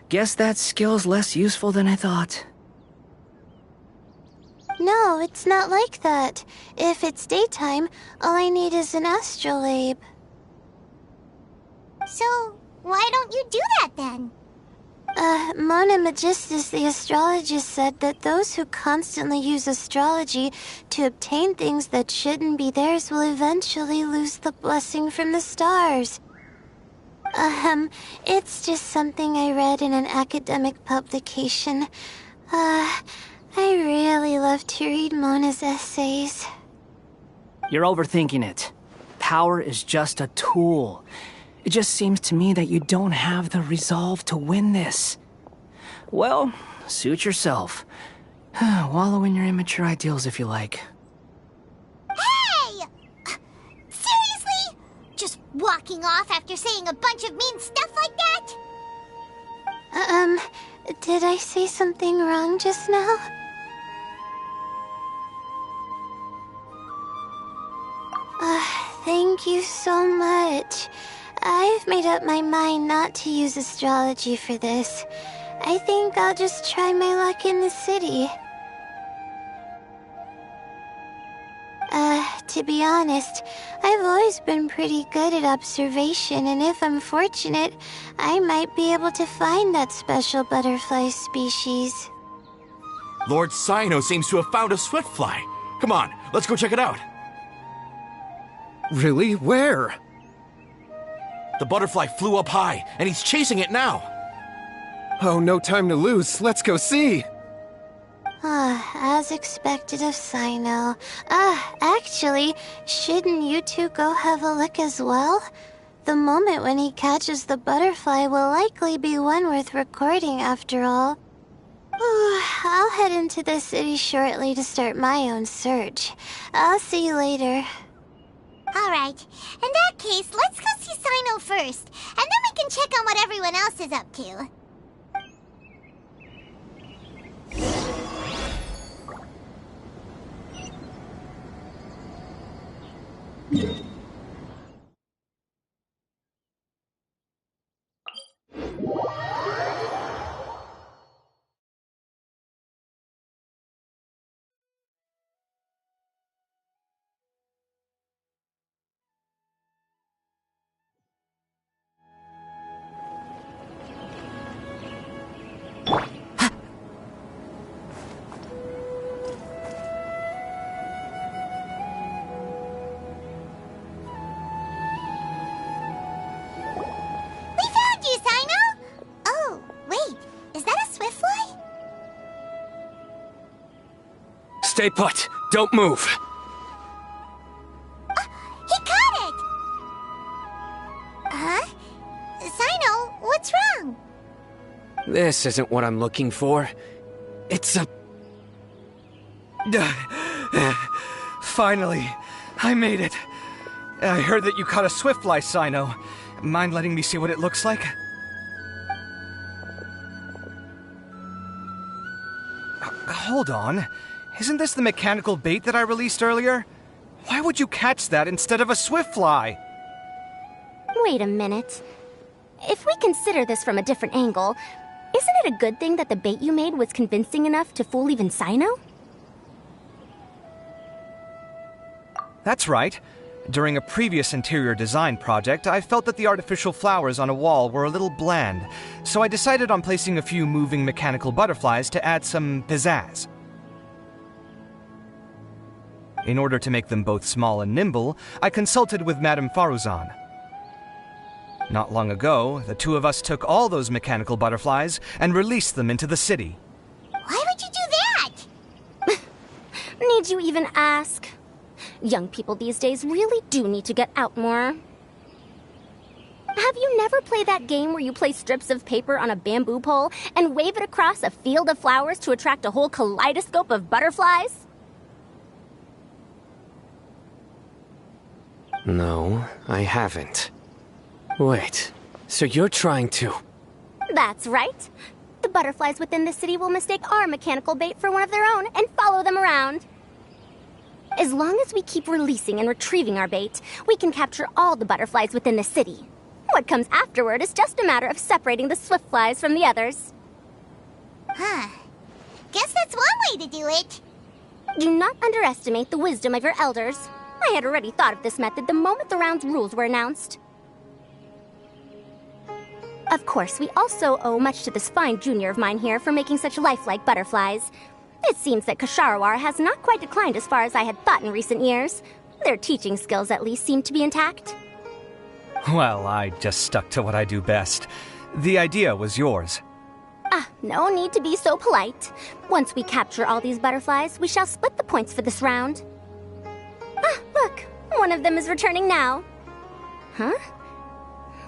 Guess that skill's less useful than I thought. No, it's not like that. If it's daytime, all I need is an astrolabe. So, why don't you do that then? Mona Magistus, the astrologist, said that those who constantly use astrology to obtain things that shouldn't be theirs will eventually lose the blessing from the stars. It's just something I read in an academic publication. I really love to read Mona's essays. You're overthinking it. Power is just a tool. It just seems to me that you don't have the resolve to win this. Well, suit yourself. Wallow in your immature ideals if you like. Hey! Seriously? Just walking off after saying a bunch of mean stuff like that? Did I say something wrong just now? Thank you so much. I've made up my mind not to use astrology for this. I think I'll just try my luck in the city. To be honest, I've always been pretty good at observation, and if I'm fortunate, I might be able to find that special butterfly species. Lord Cyno seems to have found a Swiftfly. Come on, let's go check it out. Really? Where? The butterfly flew up high, and he's chasing it now. Oh, no time to lose. Let's go see. As expected of Cyno. Actually, shouldn't you two go have a look as well? The moment when he catches the butterfly will likely be one worth recording after all. I'll head into the city shortly to start my own search. I'll see you later. Alright, in that case, let's go see Cyno first, and then we can check on what everyone else is up to. Stay put. Don't move. He caught it! Huh? Sino, what's wrong? This isn't what I'm looking for. It's a... Finally, I made it. I heard that you caught a swiftfly, Sino. Mind letting me see what it looks like? Hold on. Isn't this the mechanical bait that I released earlier? Why would you catch that instead of a swiftfly? Wait a minute. If we consider this from a different angle, isn't it a good thing that the bait you made was convincing enough to fool even Sino? That's right. During a previous interior design project, I felt that the artificial flowers on a wall were a little bland, so I decided on placing a few moving mechanical butterflies to add some pizzazz. In order to make them both small and nimble, I consulted with Madame Faruzan. Not long ago, the two of us took all those mechanical butterflies and released them into the city. Why would you do that? Need you even ask? Young people these days really do need to get out more. Have you never played that game where you place strips of paper on a bamboo pole and wave it across a field of flowers to attract a whole kaleidoscope of butterflies? No, I haven't. Wait, so you're trying to... That's right. The butterflies within the city will mistake our mechanical bait for one of their own and follow them around. As long as we keep releasing and retrieving our bait, we can capture all the butterflies within the city. What comes afterward is just a matter of separating the swiftflies from the others. Huh. Guess that's one way to do it. Do not underestimate the wisdom of your elders. I had already thought of this method the moment the round's rules were announced. Of course, we also owe much to this fine junior of mine here for making such lifelike butterflies. It seems that Kasharawar has not quite declined as far as I had thought in recent years. Their teaching skills at least seem to be intact. Well, I just stuck to what I do best. The idea was yours. No need to be so polite. Once we capture all these butterflies, we shall split the points for this round. Look, one of them is returning now. Huh?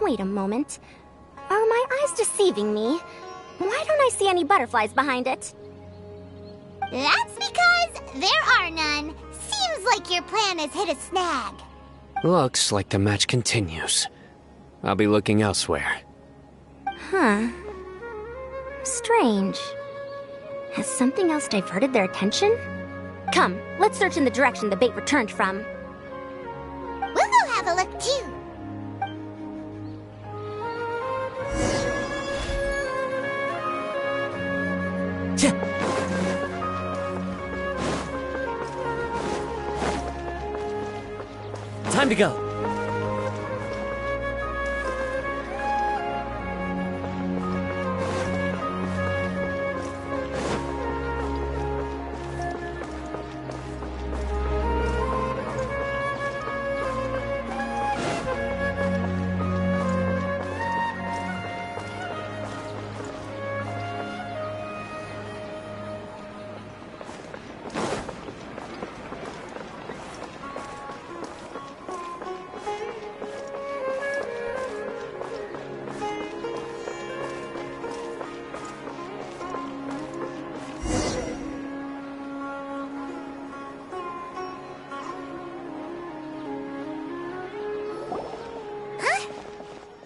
Wait a moment. Are my eyes deceiving me? Why don't I see any butterflies behind it? That's because there are none. Seems like your plan has hit a snag. Looks like the match continues. I'll be looking elsewhere. Huh. Strange. Has something else diverted their attention? Come, let's search in the direction the bait returned from. We'll go have a look too. Time to go.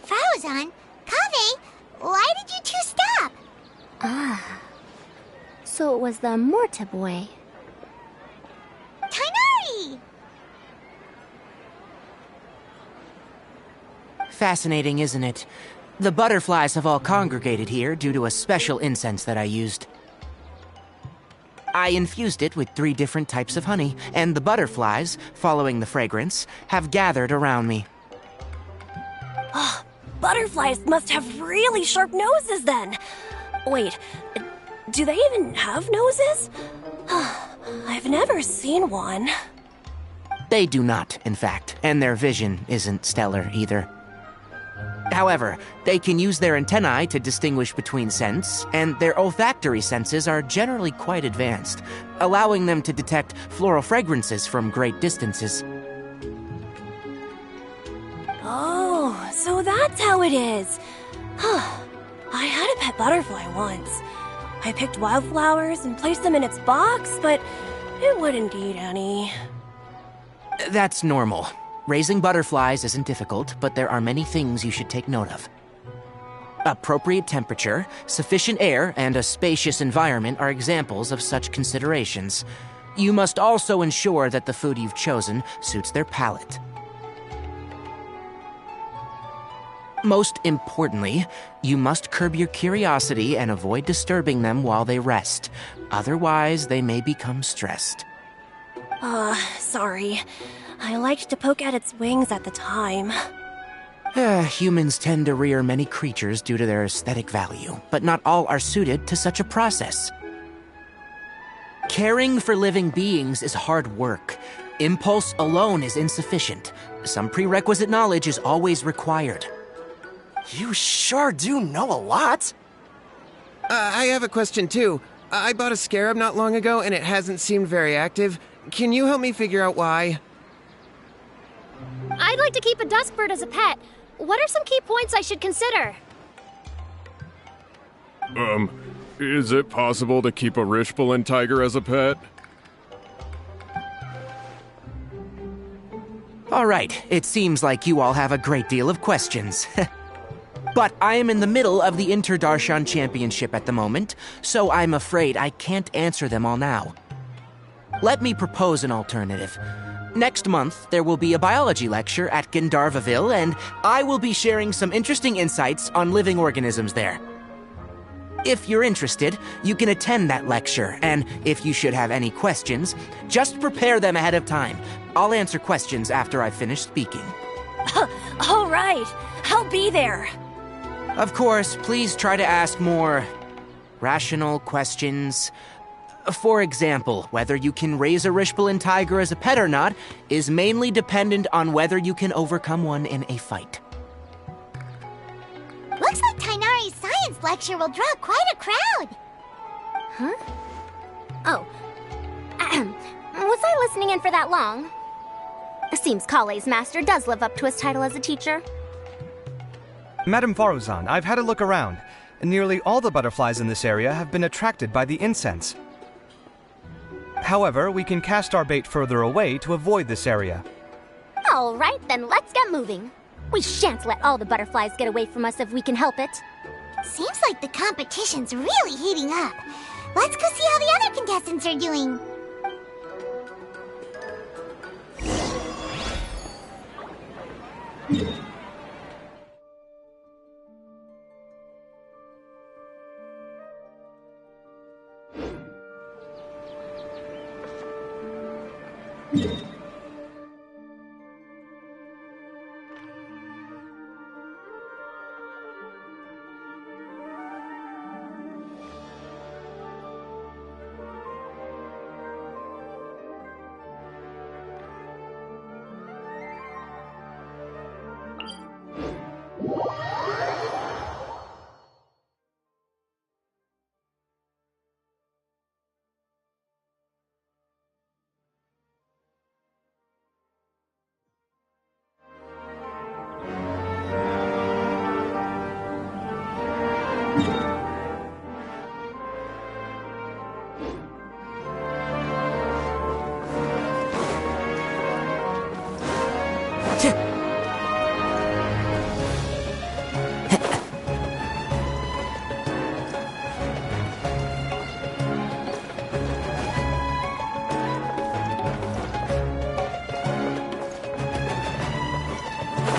Faruzan, Kaveh, why did you two stop? So it was the Morta boy. Tainari! Fascinating, isn't it? The butterflies have all congregated here due to a special incense that I used. I infused it with 3 different types of honey, and the butterflies, following the fragrance, have gathered around me. Butterflies must have really sharp noses then. Wait, do they even have noses? I've never seen one. They do not, in fact, and their vision isn't stellar either. However, they can use their antennae to distinguish between scents, and their olfactory senses are generally quite advanced, allowing them to detect floral fragrances from great distances. Oh, so that's how it is. I had a pet butterfly once. I picked wildflowers and placed them in its box, but it wouldn't eat any. That's normal. Raising butterflies isn't difficult, but there are many things you should take note of. Appropriate temperature, sufficient air, and a spacious environment are examples of such considerations. You must also ensure that the food you've chosen suits their palate. Most importantly, you must curb your curiosity and avoid disturbing them while they rest. Otherwise, they may become stressed. Sorry. I liked to poke at its wings at the time. Humans tend to rear many creatures due to their aesthetic value, but not all are suited to such a process. Caring for living beings is hard work. Impulse alone is insufficient. Some prerequisite knowledge is always required. You sure do know a lot. I have a question too. I bought a scarab not long ago and it hasn't seemed very active. Can you help me figure out why? I'd like to keep a duskbird as a pet. What are some key points I should consider? Is it possible to keep a Rishbalin tiger as a pet? All right, it seems like you all have a great deal of questions. But I am in the middle of the Inter-Darshan Championship at the moment, so I'm afraid I can't answer them all now. Let me propose an alternative. Next month, there will be a biology lecture at Gandharvaville, and I will be sharing some interesting insights on living organisms there. If you're interested, you can attend that lecture, and if you should have any questions, just prepare them ahead of time. I'll answer questions after I've finished speaking. All right, I'll be there. Of course, please try to ask more rational questions. For example, whether you can raise a Rishbalin tiger as a pet or not is mainly dependent on whether you can overcome one in a fight. Looks like Tainari's science lecture will draw quite a crowd. Huh? Oh. Was I listening in for that long? Seems Kale's master does live up to his title as a teacher. Madame Faruzan, I've had a look around. Nearly all the butterflies in this area have been attracted by the incense. However, we can cast our bait further away to avoid this area. All right, then let's get moving. We shan't let all the butterflies get away from us if we can help it. Seems like the competition's really heating up. Let's go see how the other contestants are doing.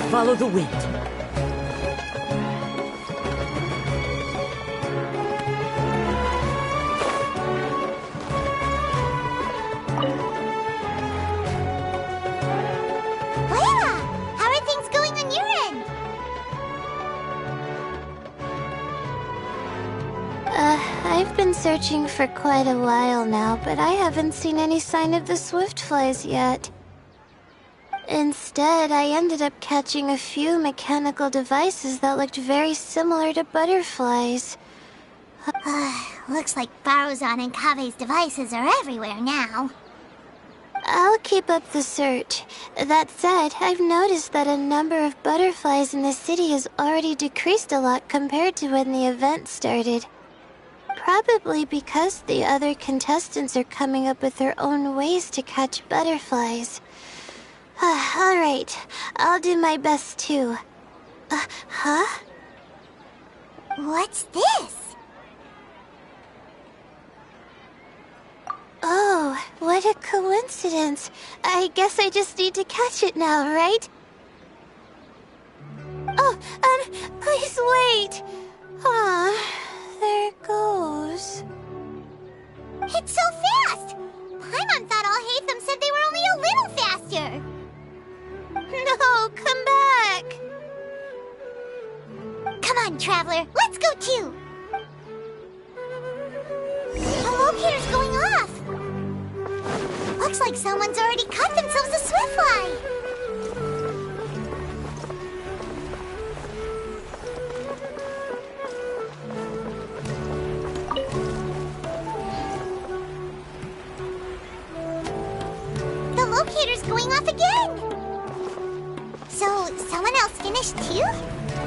Follow the wind. How are things going on your end? I've been searching for quite a while now, but I haven't seen any sign of the swiftflies yet. Instead, I ended up catching a few mechanical devices that looked very similar to butterflies. Looks like Baruzan and Kabe's devices are everywhere now. I'll keep up the search. That said, I've noticed that a number of butterflies in the city has already decreased a lot compared to when the event started. Probably because the other contestants are coming up with their own ways to catch butterflies. Alright, I'll do my best too. Huh? What's this? Oh, what a coincidence. I guess I just need to catch it now, right? Oh, please wait. There it goes. It's so fast! Paimon thought all Hatham said they were only a little faster. No, come back. Come on, Traveler, let's go too. The locator's going off. Looks like someone's already caught themselves a swiftfly. The locator's going off again. So, someone else finished too?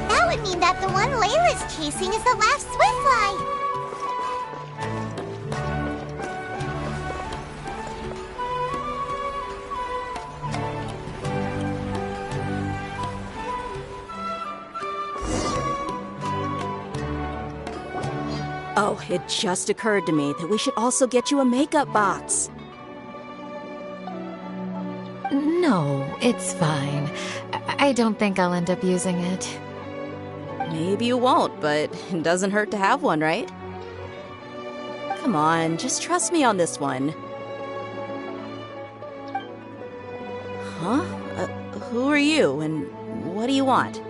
That would mean that the one Layla's chasing is the last swiftfly. Oh, it just occurred to me that we should also get you a makeup box. No, it's fine. I don't think I'll end up using it. Maybe you won't, but it doesn't hurt to have one, right? Come on, just trust me on this one. Huh? Who are you, and what do you want?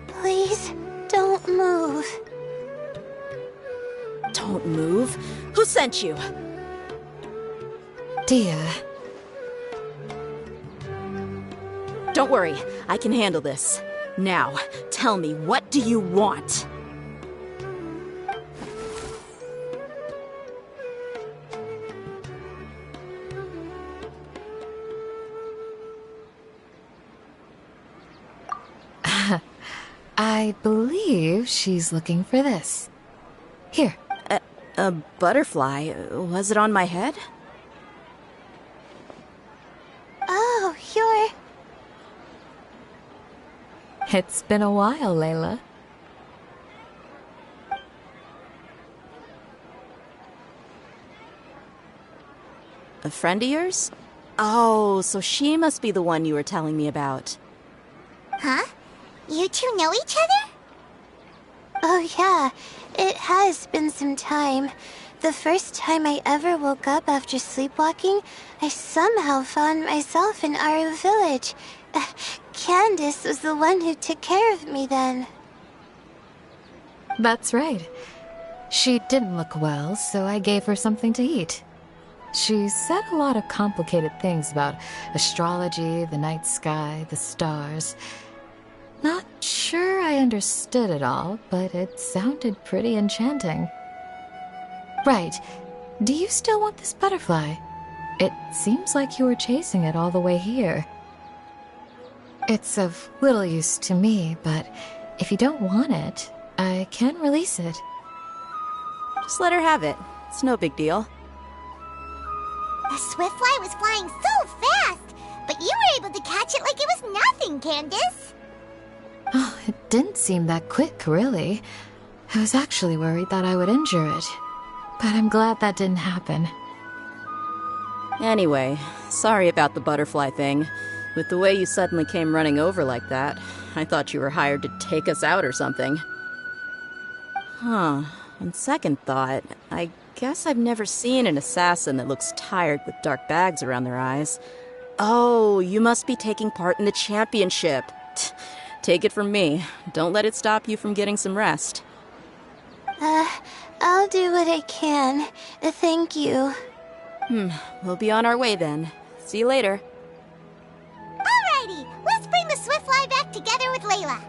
Please, don't move. Don't move? Who sent you? Dia. Don't worry, I can handle this. Now, tell me, what do you want? I believe she's looking for this. Here. A butterfly? Was it on my head? Oh, you're... It's been a while, Layla. A friend of yours? Oh, so she must be the one you were telling me about. Huh? You two know each other? Oh yeah, it has been some time. The first time I ever woke up after sleepwalking, I somehow found myself in Aru village. Candace was the one who took care of me then. That's right. She didn't look well, so I gave her something to eat. She said a lot of complicated things about astrology, the night sky, the stars. Not sure I understood it all, but it sounded pretty enchanting. Right. Do you still want this butterfly? It seems like you were chasing it all the way here. It's of little use to me, but if you don't want it, I can release it. Just let her have it. It's no big deal. The swiftfly was flying so fast, but you were able to catch it like it was nothing, Candace. Oh, it didn't seem that quick, really. I was actually worried that I would injure it, but I'm glad that didn't happen. Anyway, sorry about the butterfly thing. With the way you suddenly came running over like that, I thought you were hired to take us out or something. Huh. On second thought, I guess I've never seen an assassin that looks tired with dark bags around their eyes. Oh, you must be taking part in the championship. Take it from me. Don't let it stop you from getting some rest. I'll do what I can. Thank you. We'll be on our way then. See you later. together with Layla.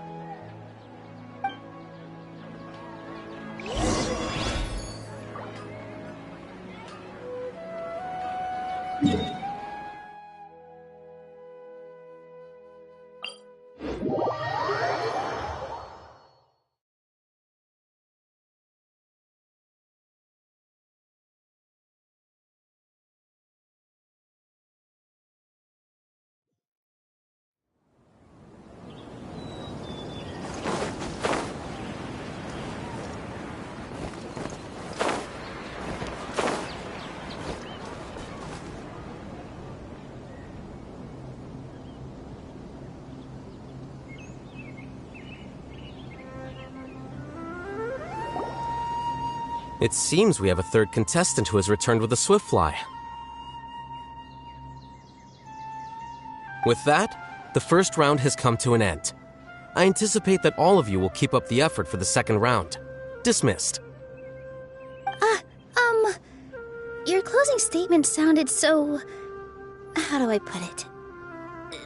It seems we have a third contestant who has returned with a Swiftfly. With that, the first round has come to an end. I anticipate that all of you will keep up the effort for the second round. Dismissed. Your closing statement sounded so... how do I put it?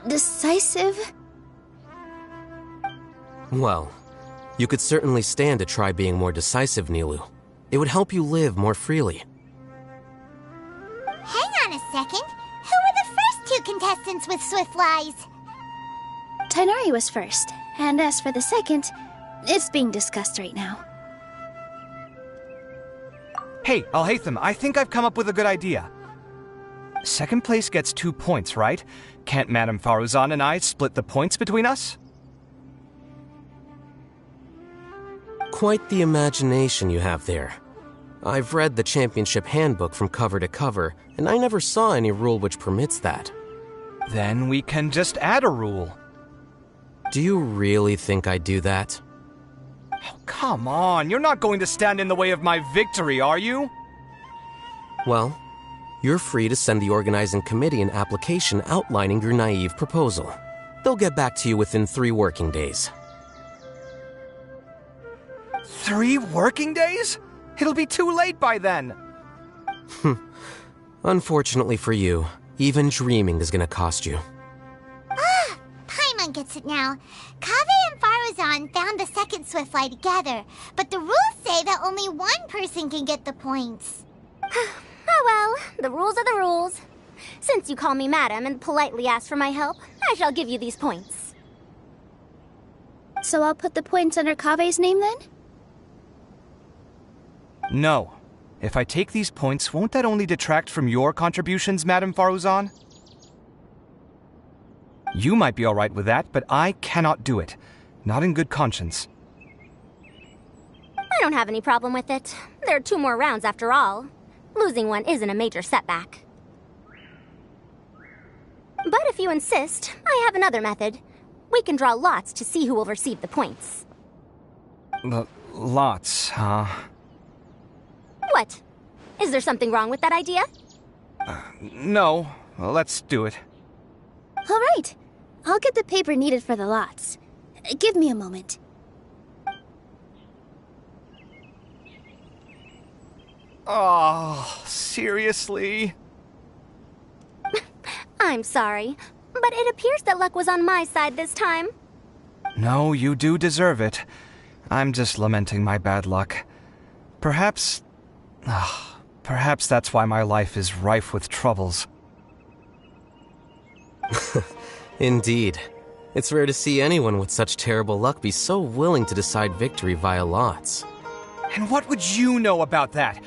Decisive? Well, you could certainly stand to try being more decisive, Nilu. It would help you live more freely. Hang on a second. Who were the first two contestants with Swiftflies? Tighnari was first, and as for the second, it's being discussed right now. Hey, Alhaitham, I think I've come up with a good idea. Second place gets 2 points, right? Can't Madame Faruzan and I split the points between us? Quite the imagination you have there. I've read the championship handbook from cover to cover, and I never saw any rule which permits that. Then we can just add a rule. Do you really think I'd do that? Oh, come on, you're not going to stand in the way of my victory, are you? Well, you're free to send the organizing committee an application outlining your naive proposal. They'll get back to you within 3 working days. 3 working days? It'll be too late by then. Unfortunately for you, even dreaming is gonna cost you. Paimon gets it now. Kaveh and Faruzan found the second Swiftfly together, but the rules say that only one person can get the points. Oh well, the rules are the rules. Since you call me madam and politely ask for my help, I shall give you these points. So I'll put the points under Kaveh's name then? No. If I take these points, won't that only detract from your contributions, Madame Faruzan? You might be alright with that, but I cannot do it. Not in good conscience. I don't have any problem with it. There are 2 more rounds after all. Losing one isn't a major setback. But if you insist, I have another method. We can draw lots to see who will receive the points. Lots, huh? What? Is there something wrong with that idea? No. Well, let's do it. All right. I'll get the paper needed for the lots. Give me a moment. Oh, seriously? I'm sorry, but it appears that luck was on my side this time. No, you do deserve it. I'm just lamenting my bad luck. Perhaps that's why my life is rife with troubles. Indeed. It's rare to see anyone with such terrible luck be so willing to decide victory via lots. And what would you know about that?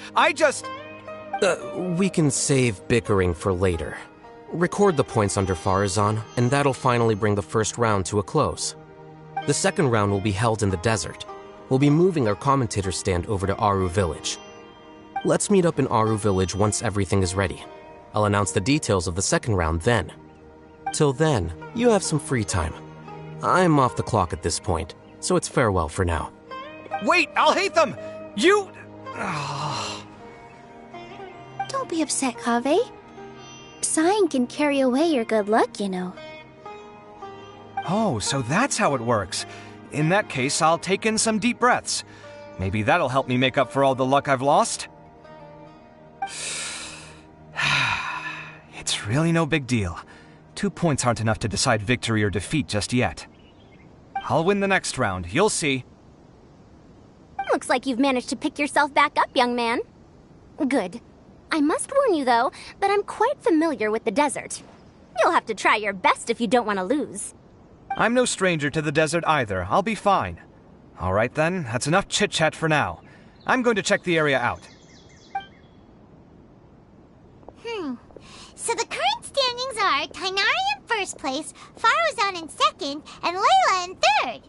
We can save bickering for later. Record the points under Faruzan, and that'll finally bring the first round to a close. The second round will be held in the desert. We'll be moving our commentator stand over to Aru Village. Let's meet up in Aru Village once everything is ready. I'll announce the details of the second round then. Till then, you have some free time. I'm off the clock at this point, so it's farewell for now. Wait, Alhaitham! You... Don't be upset, Kaveh. Sighing can carry away your good luck, you know. Oh, so that's how it works. In that case, I'll take in some deep breaths. Maybe that'll help me make up for all the luck I've lost. It's really no big deal. 2 points aren't enough to decide victory or defeat just yet. I'll win the next round. You'll see. Looks like you've managed to pick yourself back up, young man. Good. I must warn you, though, that I'm quite familiar with the desert. You'll have to try your best if you don't want to lose. I'm no stranger to the desert either. I'll be fine. All right then, that's enough chit-chat for now. I'm going to check the area out. So the current standings are Tainari in first place, Faruzan in second, and Layla in third.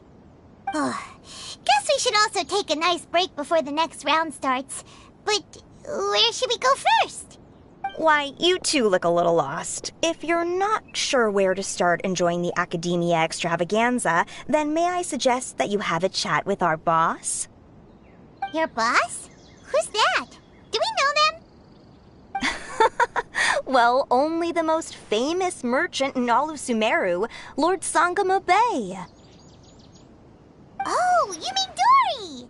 Guess we should also take a nice break before the next round starts. But where should we go first? Why, you two look a little lost. If you're not sure where to start enjoying the Academia Extravaganza, then may I suggest that you have a chat with our boss? Your boss? Who's that? Do we know them? Well, only the most famous merchant in all of Sumeru, Lord Sangamo Bay. Oh, you mean Dory!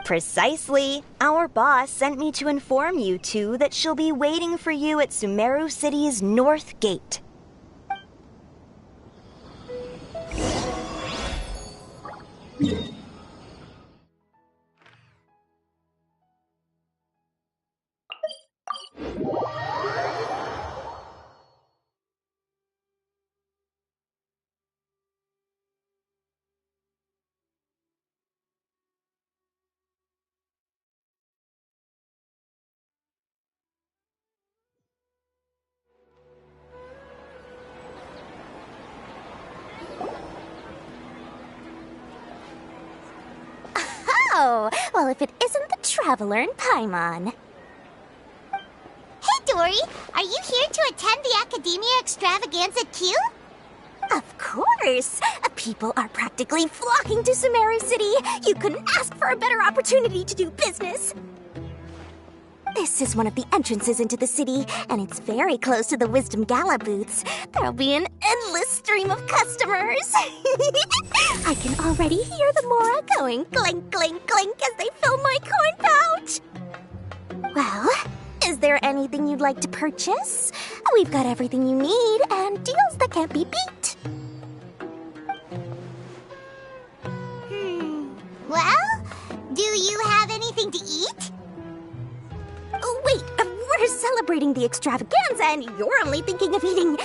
Precisely. Our boss sent me to inform you two that she'll be waiting for you at Sumeru City's North Gate. Oh, well, if it isn't the Traveler in Paimon. Hey, Dory! Are you here to attend the Academia Extravaganza Q? Of course! People are practically flocking to Sumeru City. You couldn't ask for a better opportunity to do business. This is one of the entrances into the city, and it's very close to the Wisdom Gala booths. There'll be an endless stream of customers. I can already hear the Mora going clink, clink, clink as they fill my coin pouch. Well, is there anything you'd like to purchase? We've got everything you need and deals that can't be beat. Well, do you have anything to eat? Oh, wait, we're celebrating the extravaganza and you're only thinking of eating...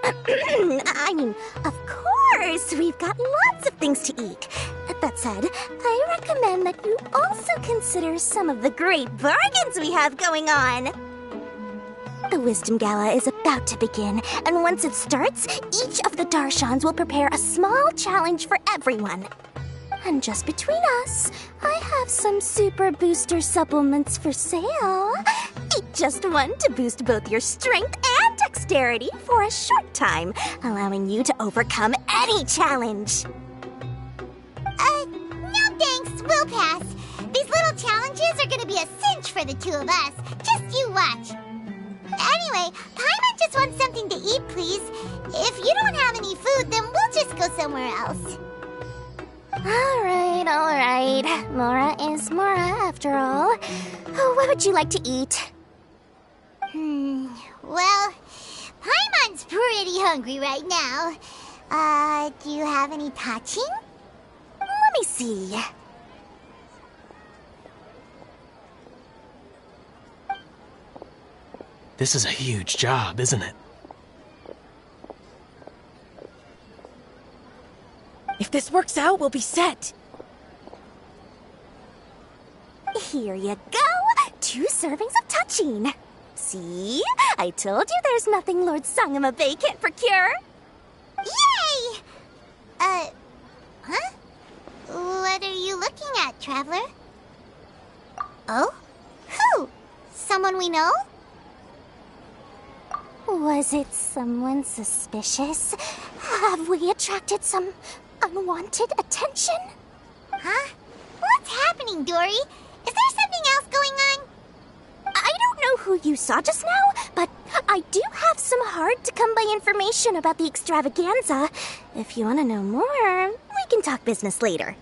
I mean, of course, we've got lots of things to eat. That said, I recommend that you also consider some of the great bargains we have going on. The Wisdom Gala is about to begin, and once it starts, each of the Darshans will prepare a small challenge for everyone. And just between us, I have some super booster supplements for sale. Eat just one to boost both your strength and dexterity for a short time, allowing you to overcome any challenge. No thanks, we'll pass. These little challenges are gonna be a cinch for the two of us. Just you watch. Anyway, Paimon just wants something to eat, please. If you don't have any food, then we'll just go somewhere else. All right. Mora is Mora, after all. What would you like to eat? Well, Paimon's pretty hungry right now. Do you have any touching? Let me see. This is a huge job, isn't it? If this works out, we'll be set. Here you go. 2 servings of touching. See? I told you there's nothing Lord Sangamo Bay can't procure. Yay! Huh? What are you looking at, Traveler? Oh? Who? Someone we know? Was it someone suspicious? Have we attracted some unwanted attention? Huh? What's happening, Dory? Is there something else going on? I don't know who you saw just now, but I do have some hard-to-come-by information about the extravaganza. If you want to know more, we can talk business later.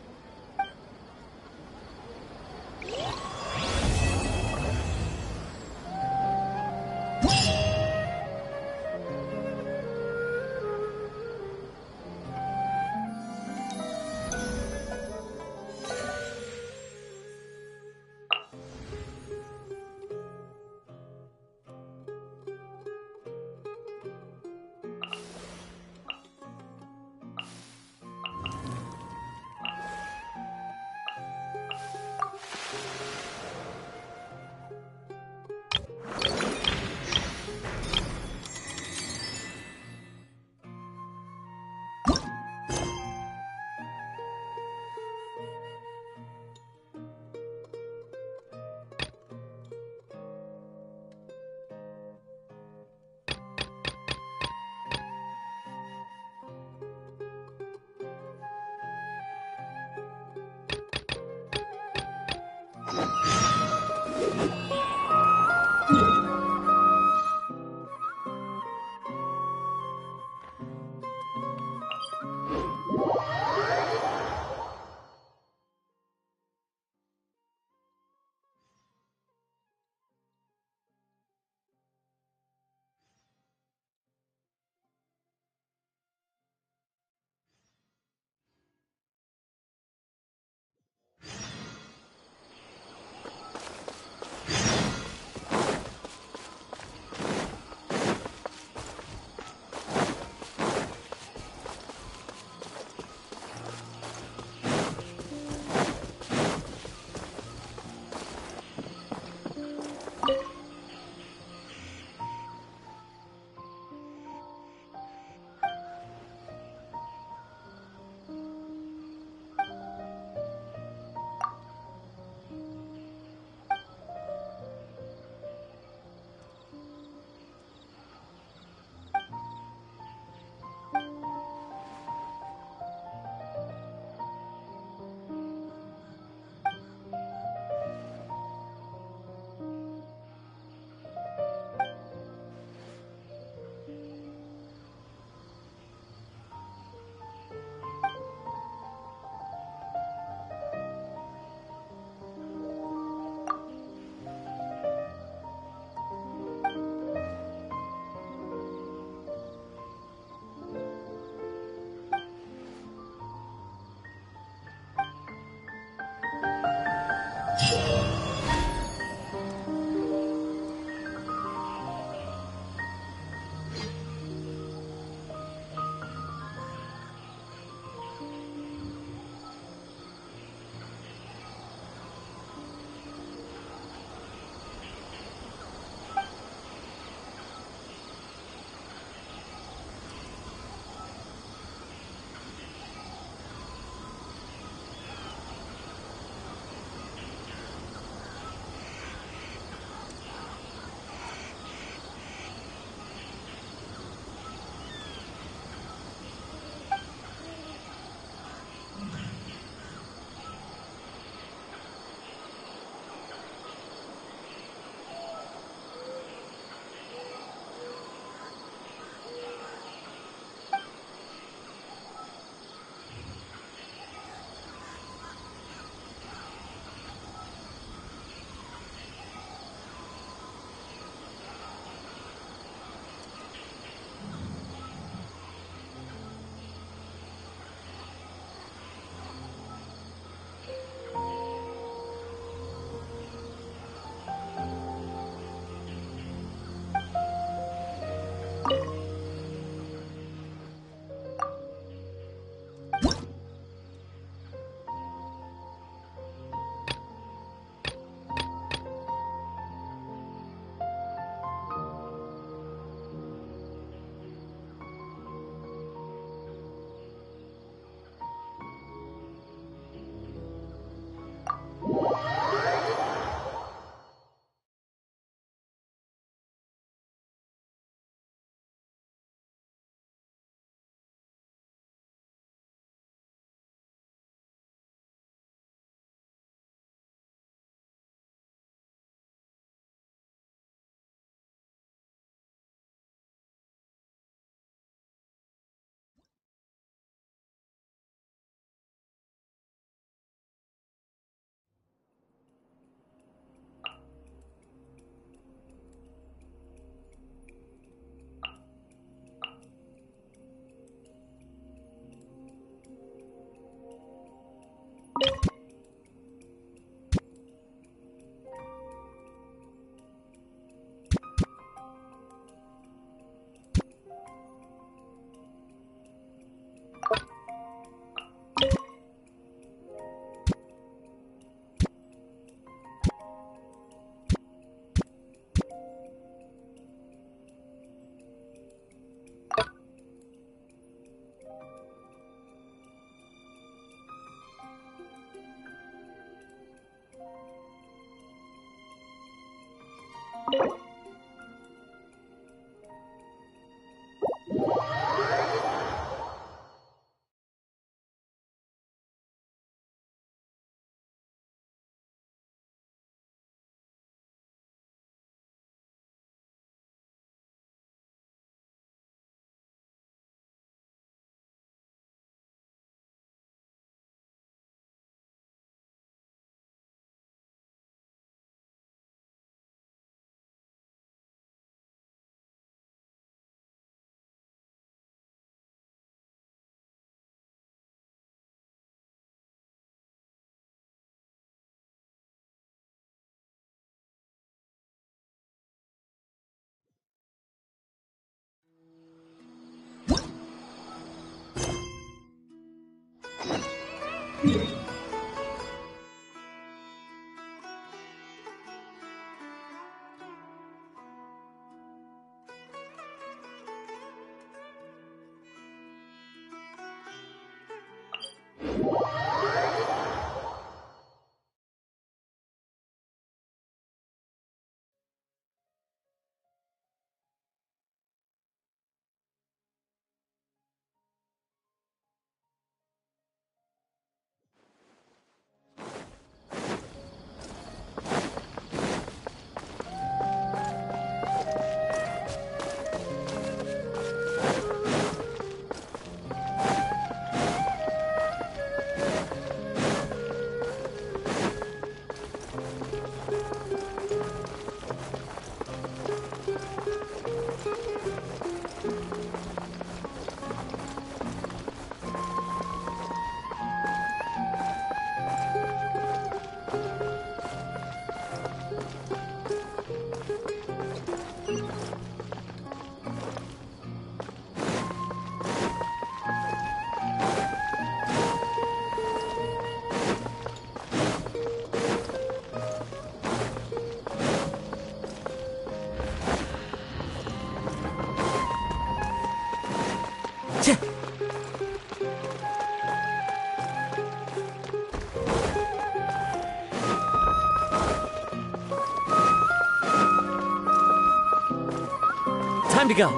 Time to go.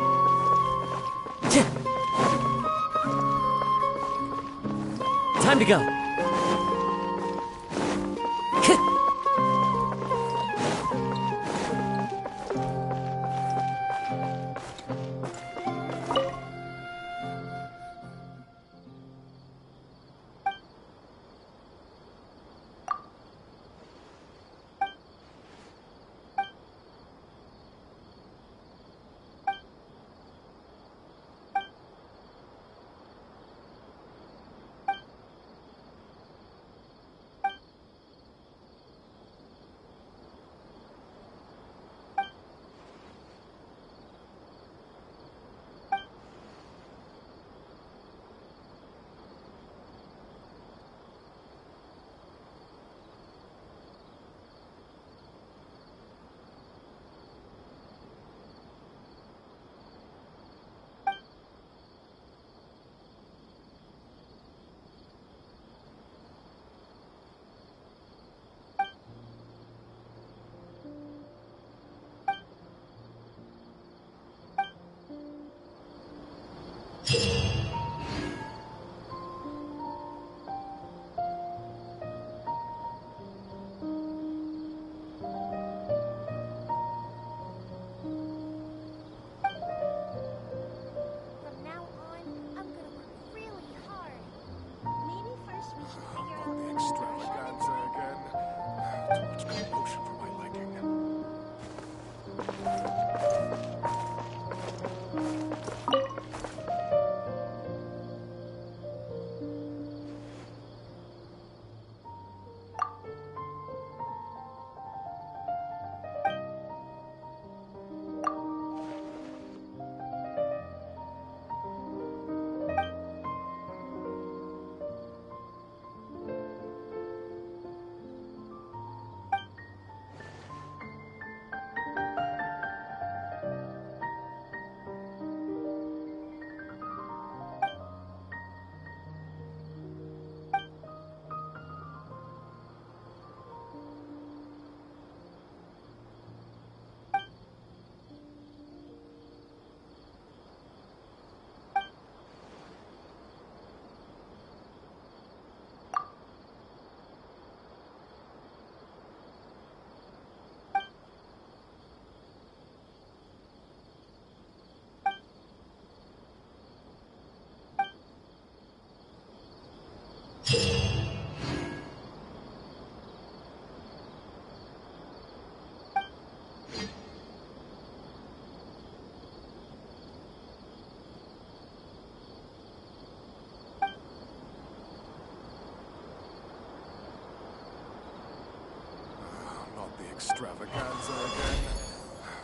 Time to go.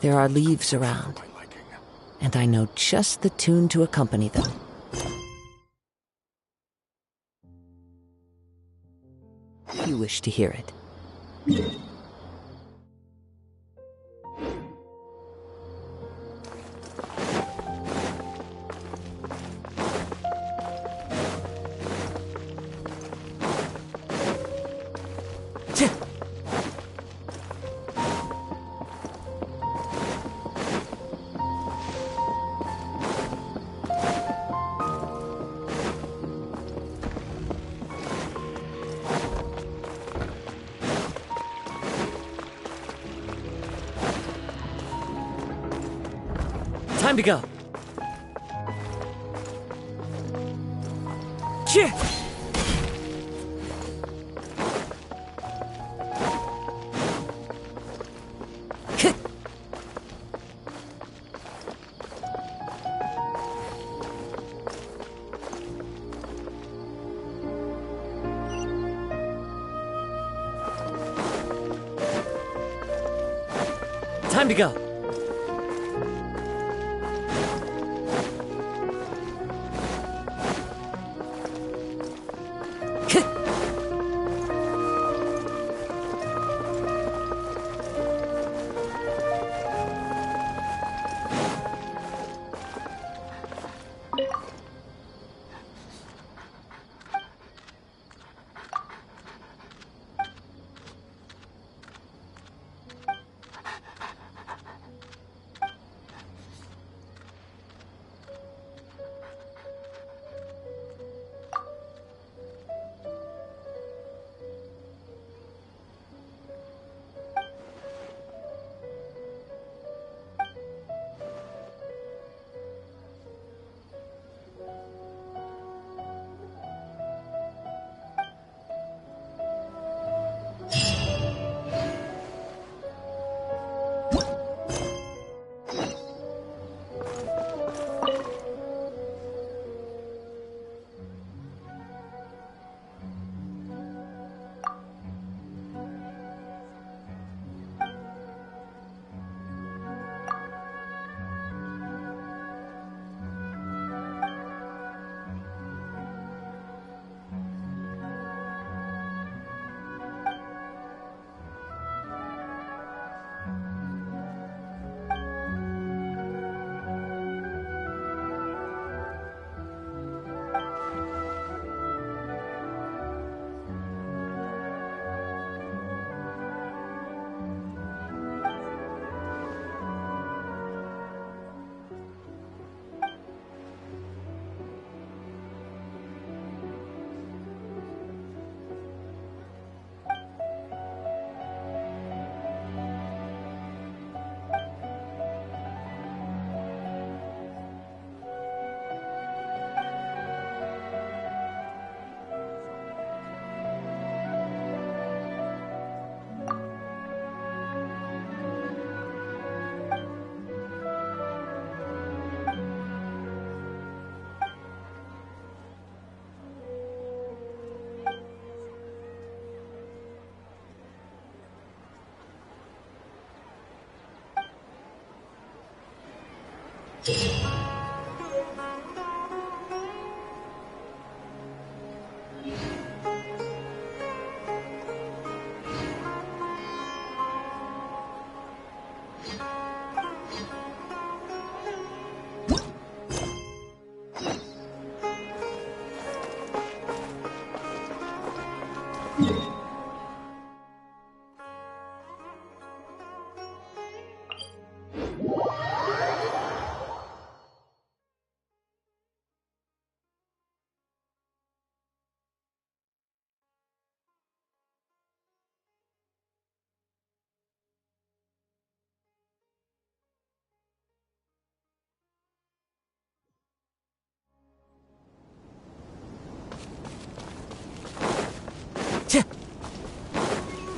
There are leaves around, and I know just the tune to accompany them. You wish to hear it. Time to go. Time to go.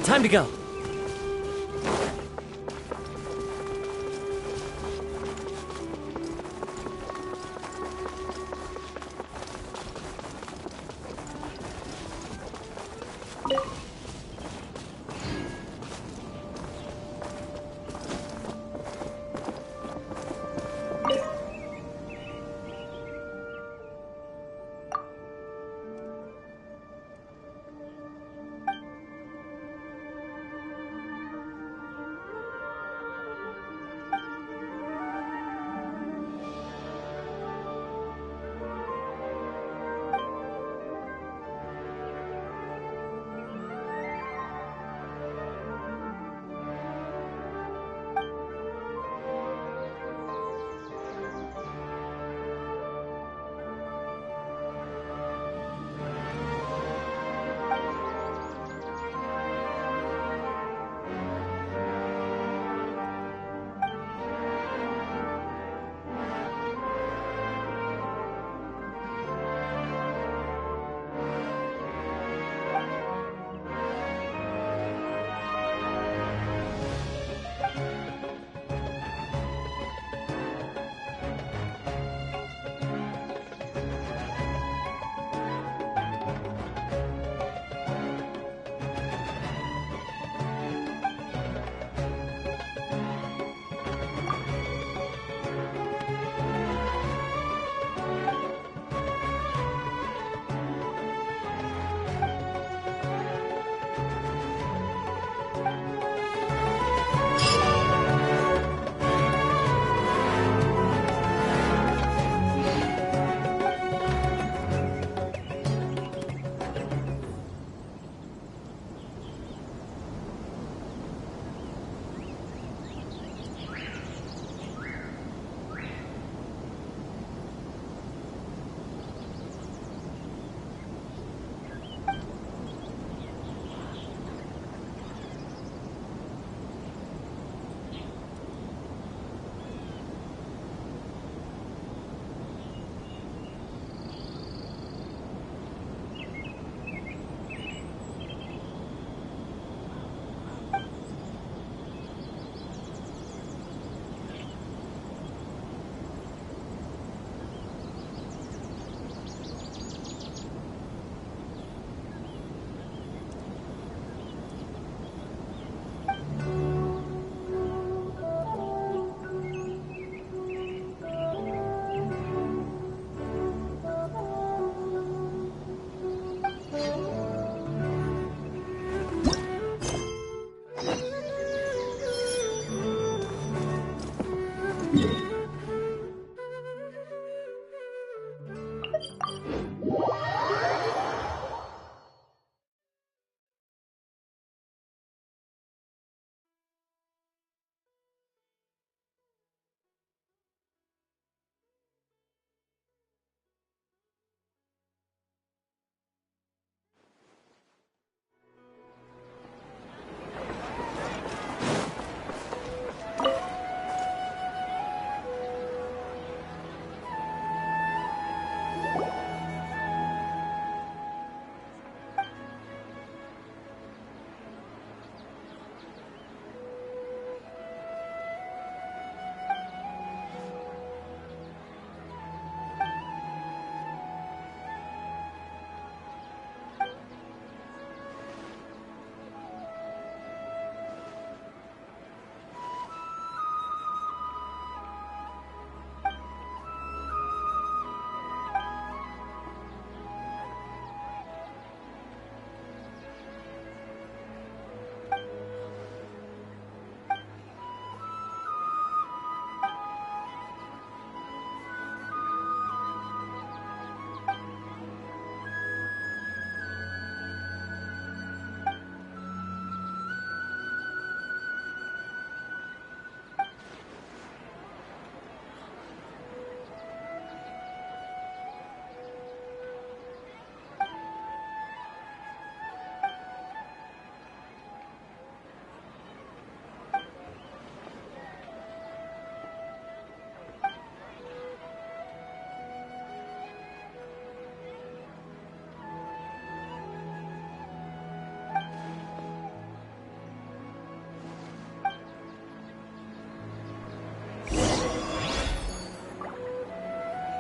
Time to go.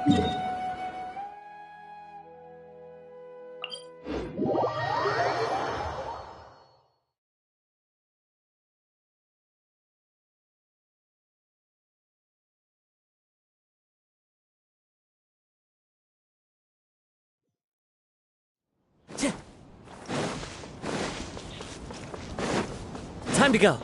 Time to go.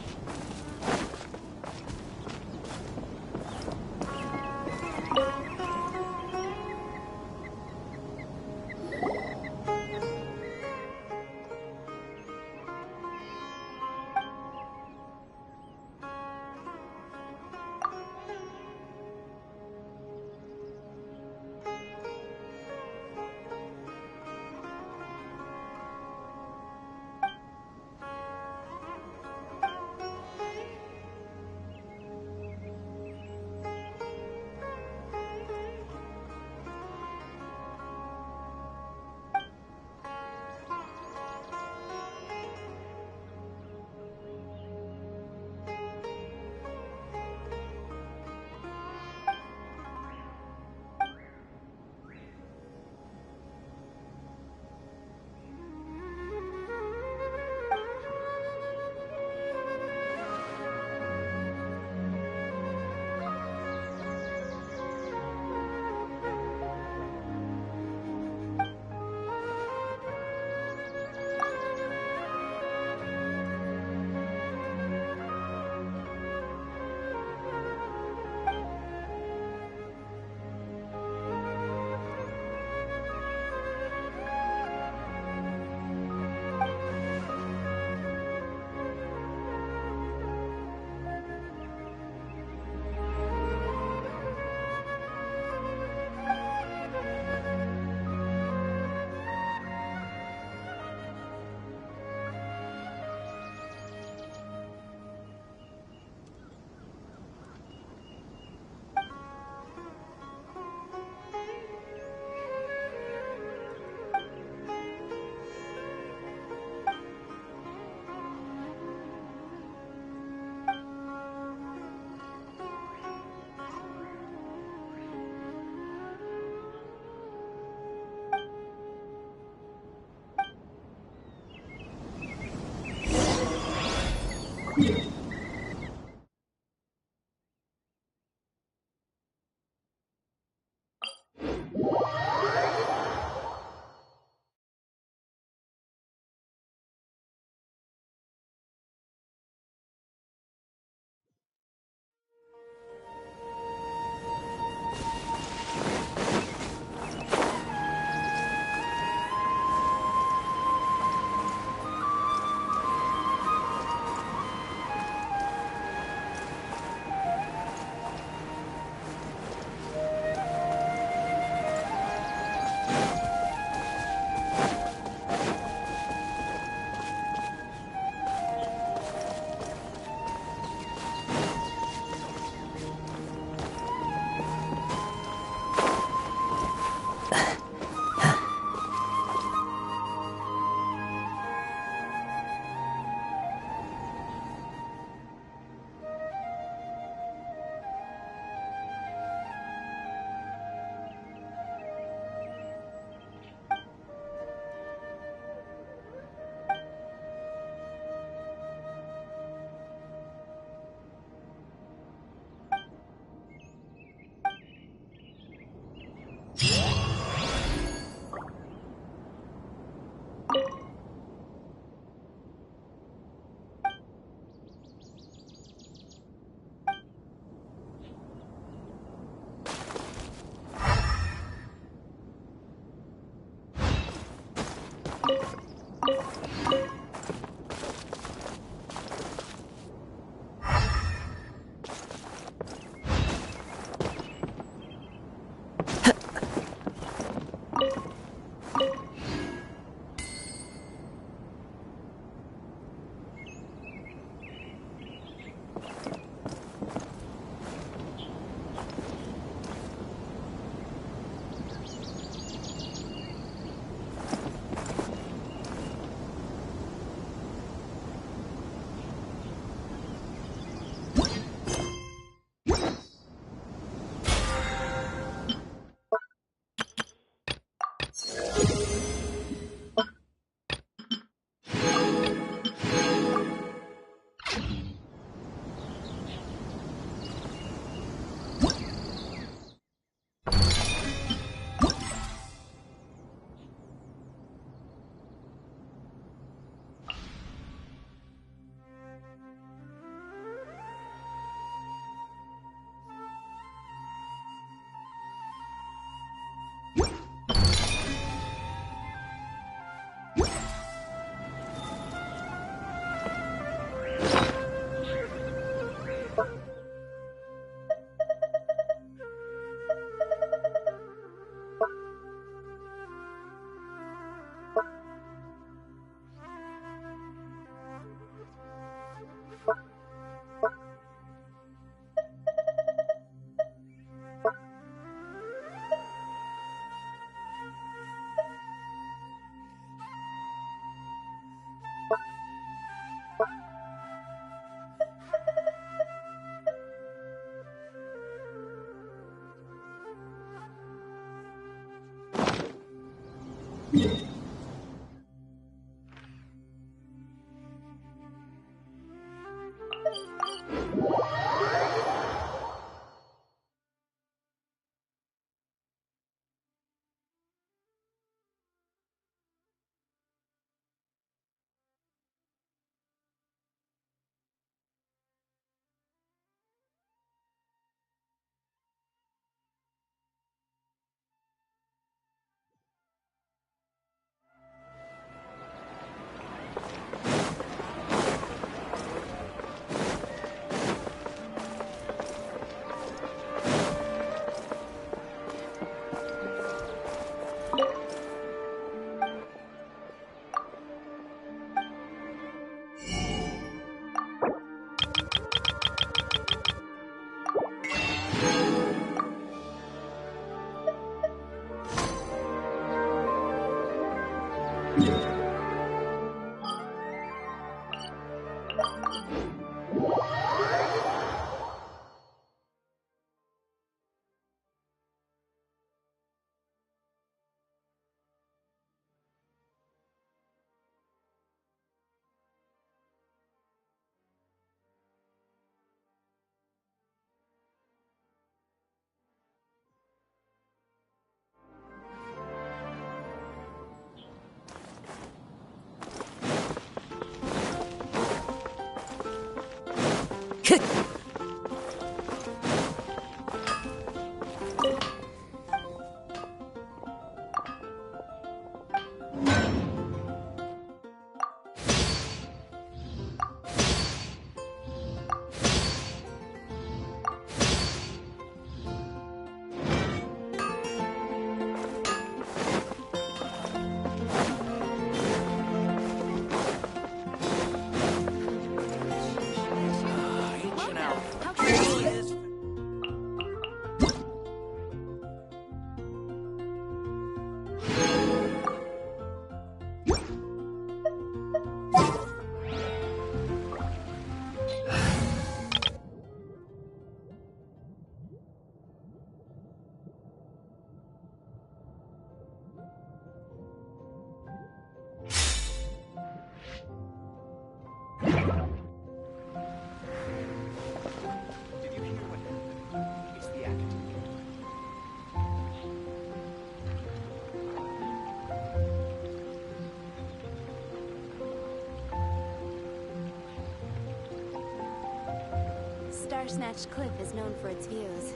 Star-Snatched Cliff is known for its views.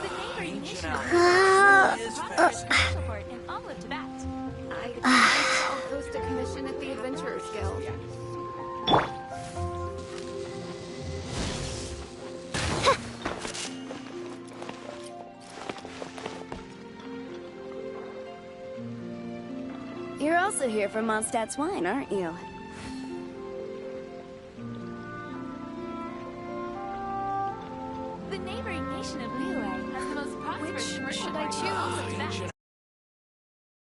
The neighboring nation is support in all of Tibet. I'll host a commission at the Adventurers Guild. You're also here for Mondstadt's wine, aren't you? The neighboring nation of Liyue has the most prosperous commercial should I choose?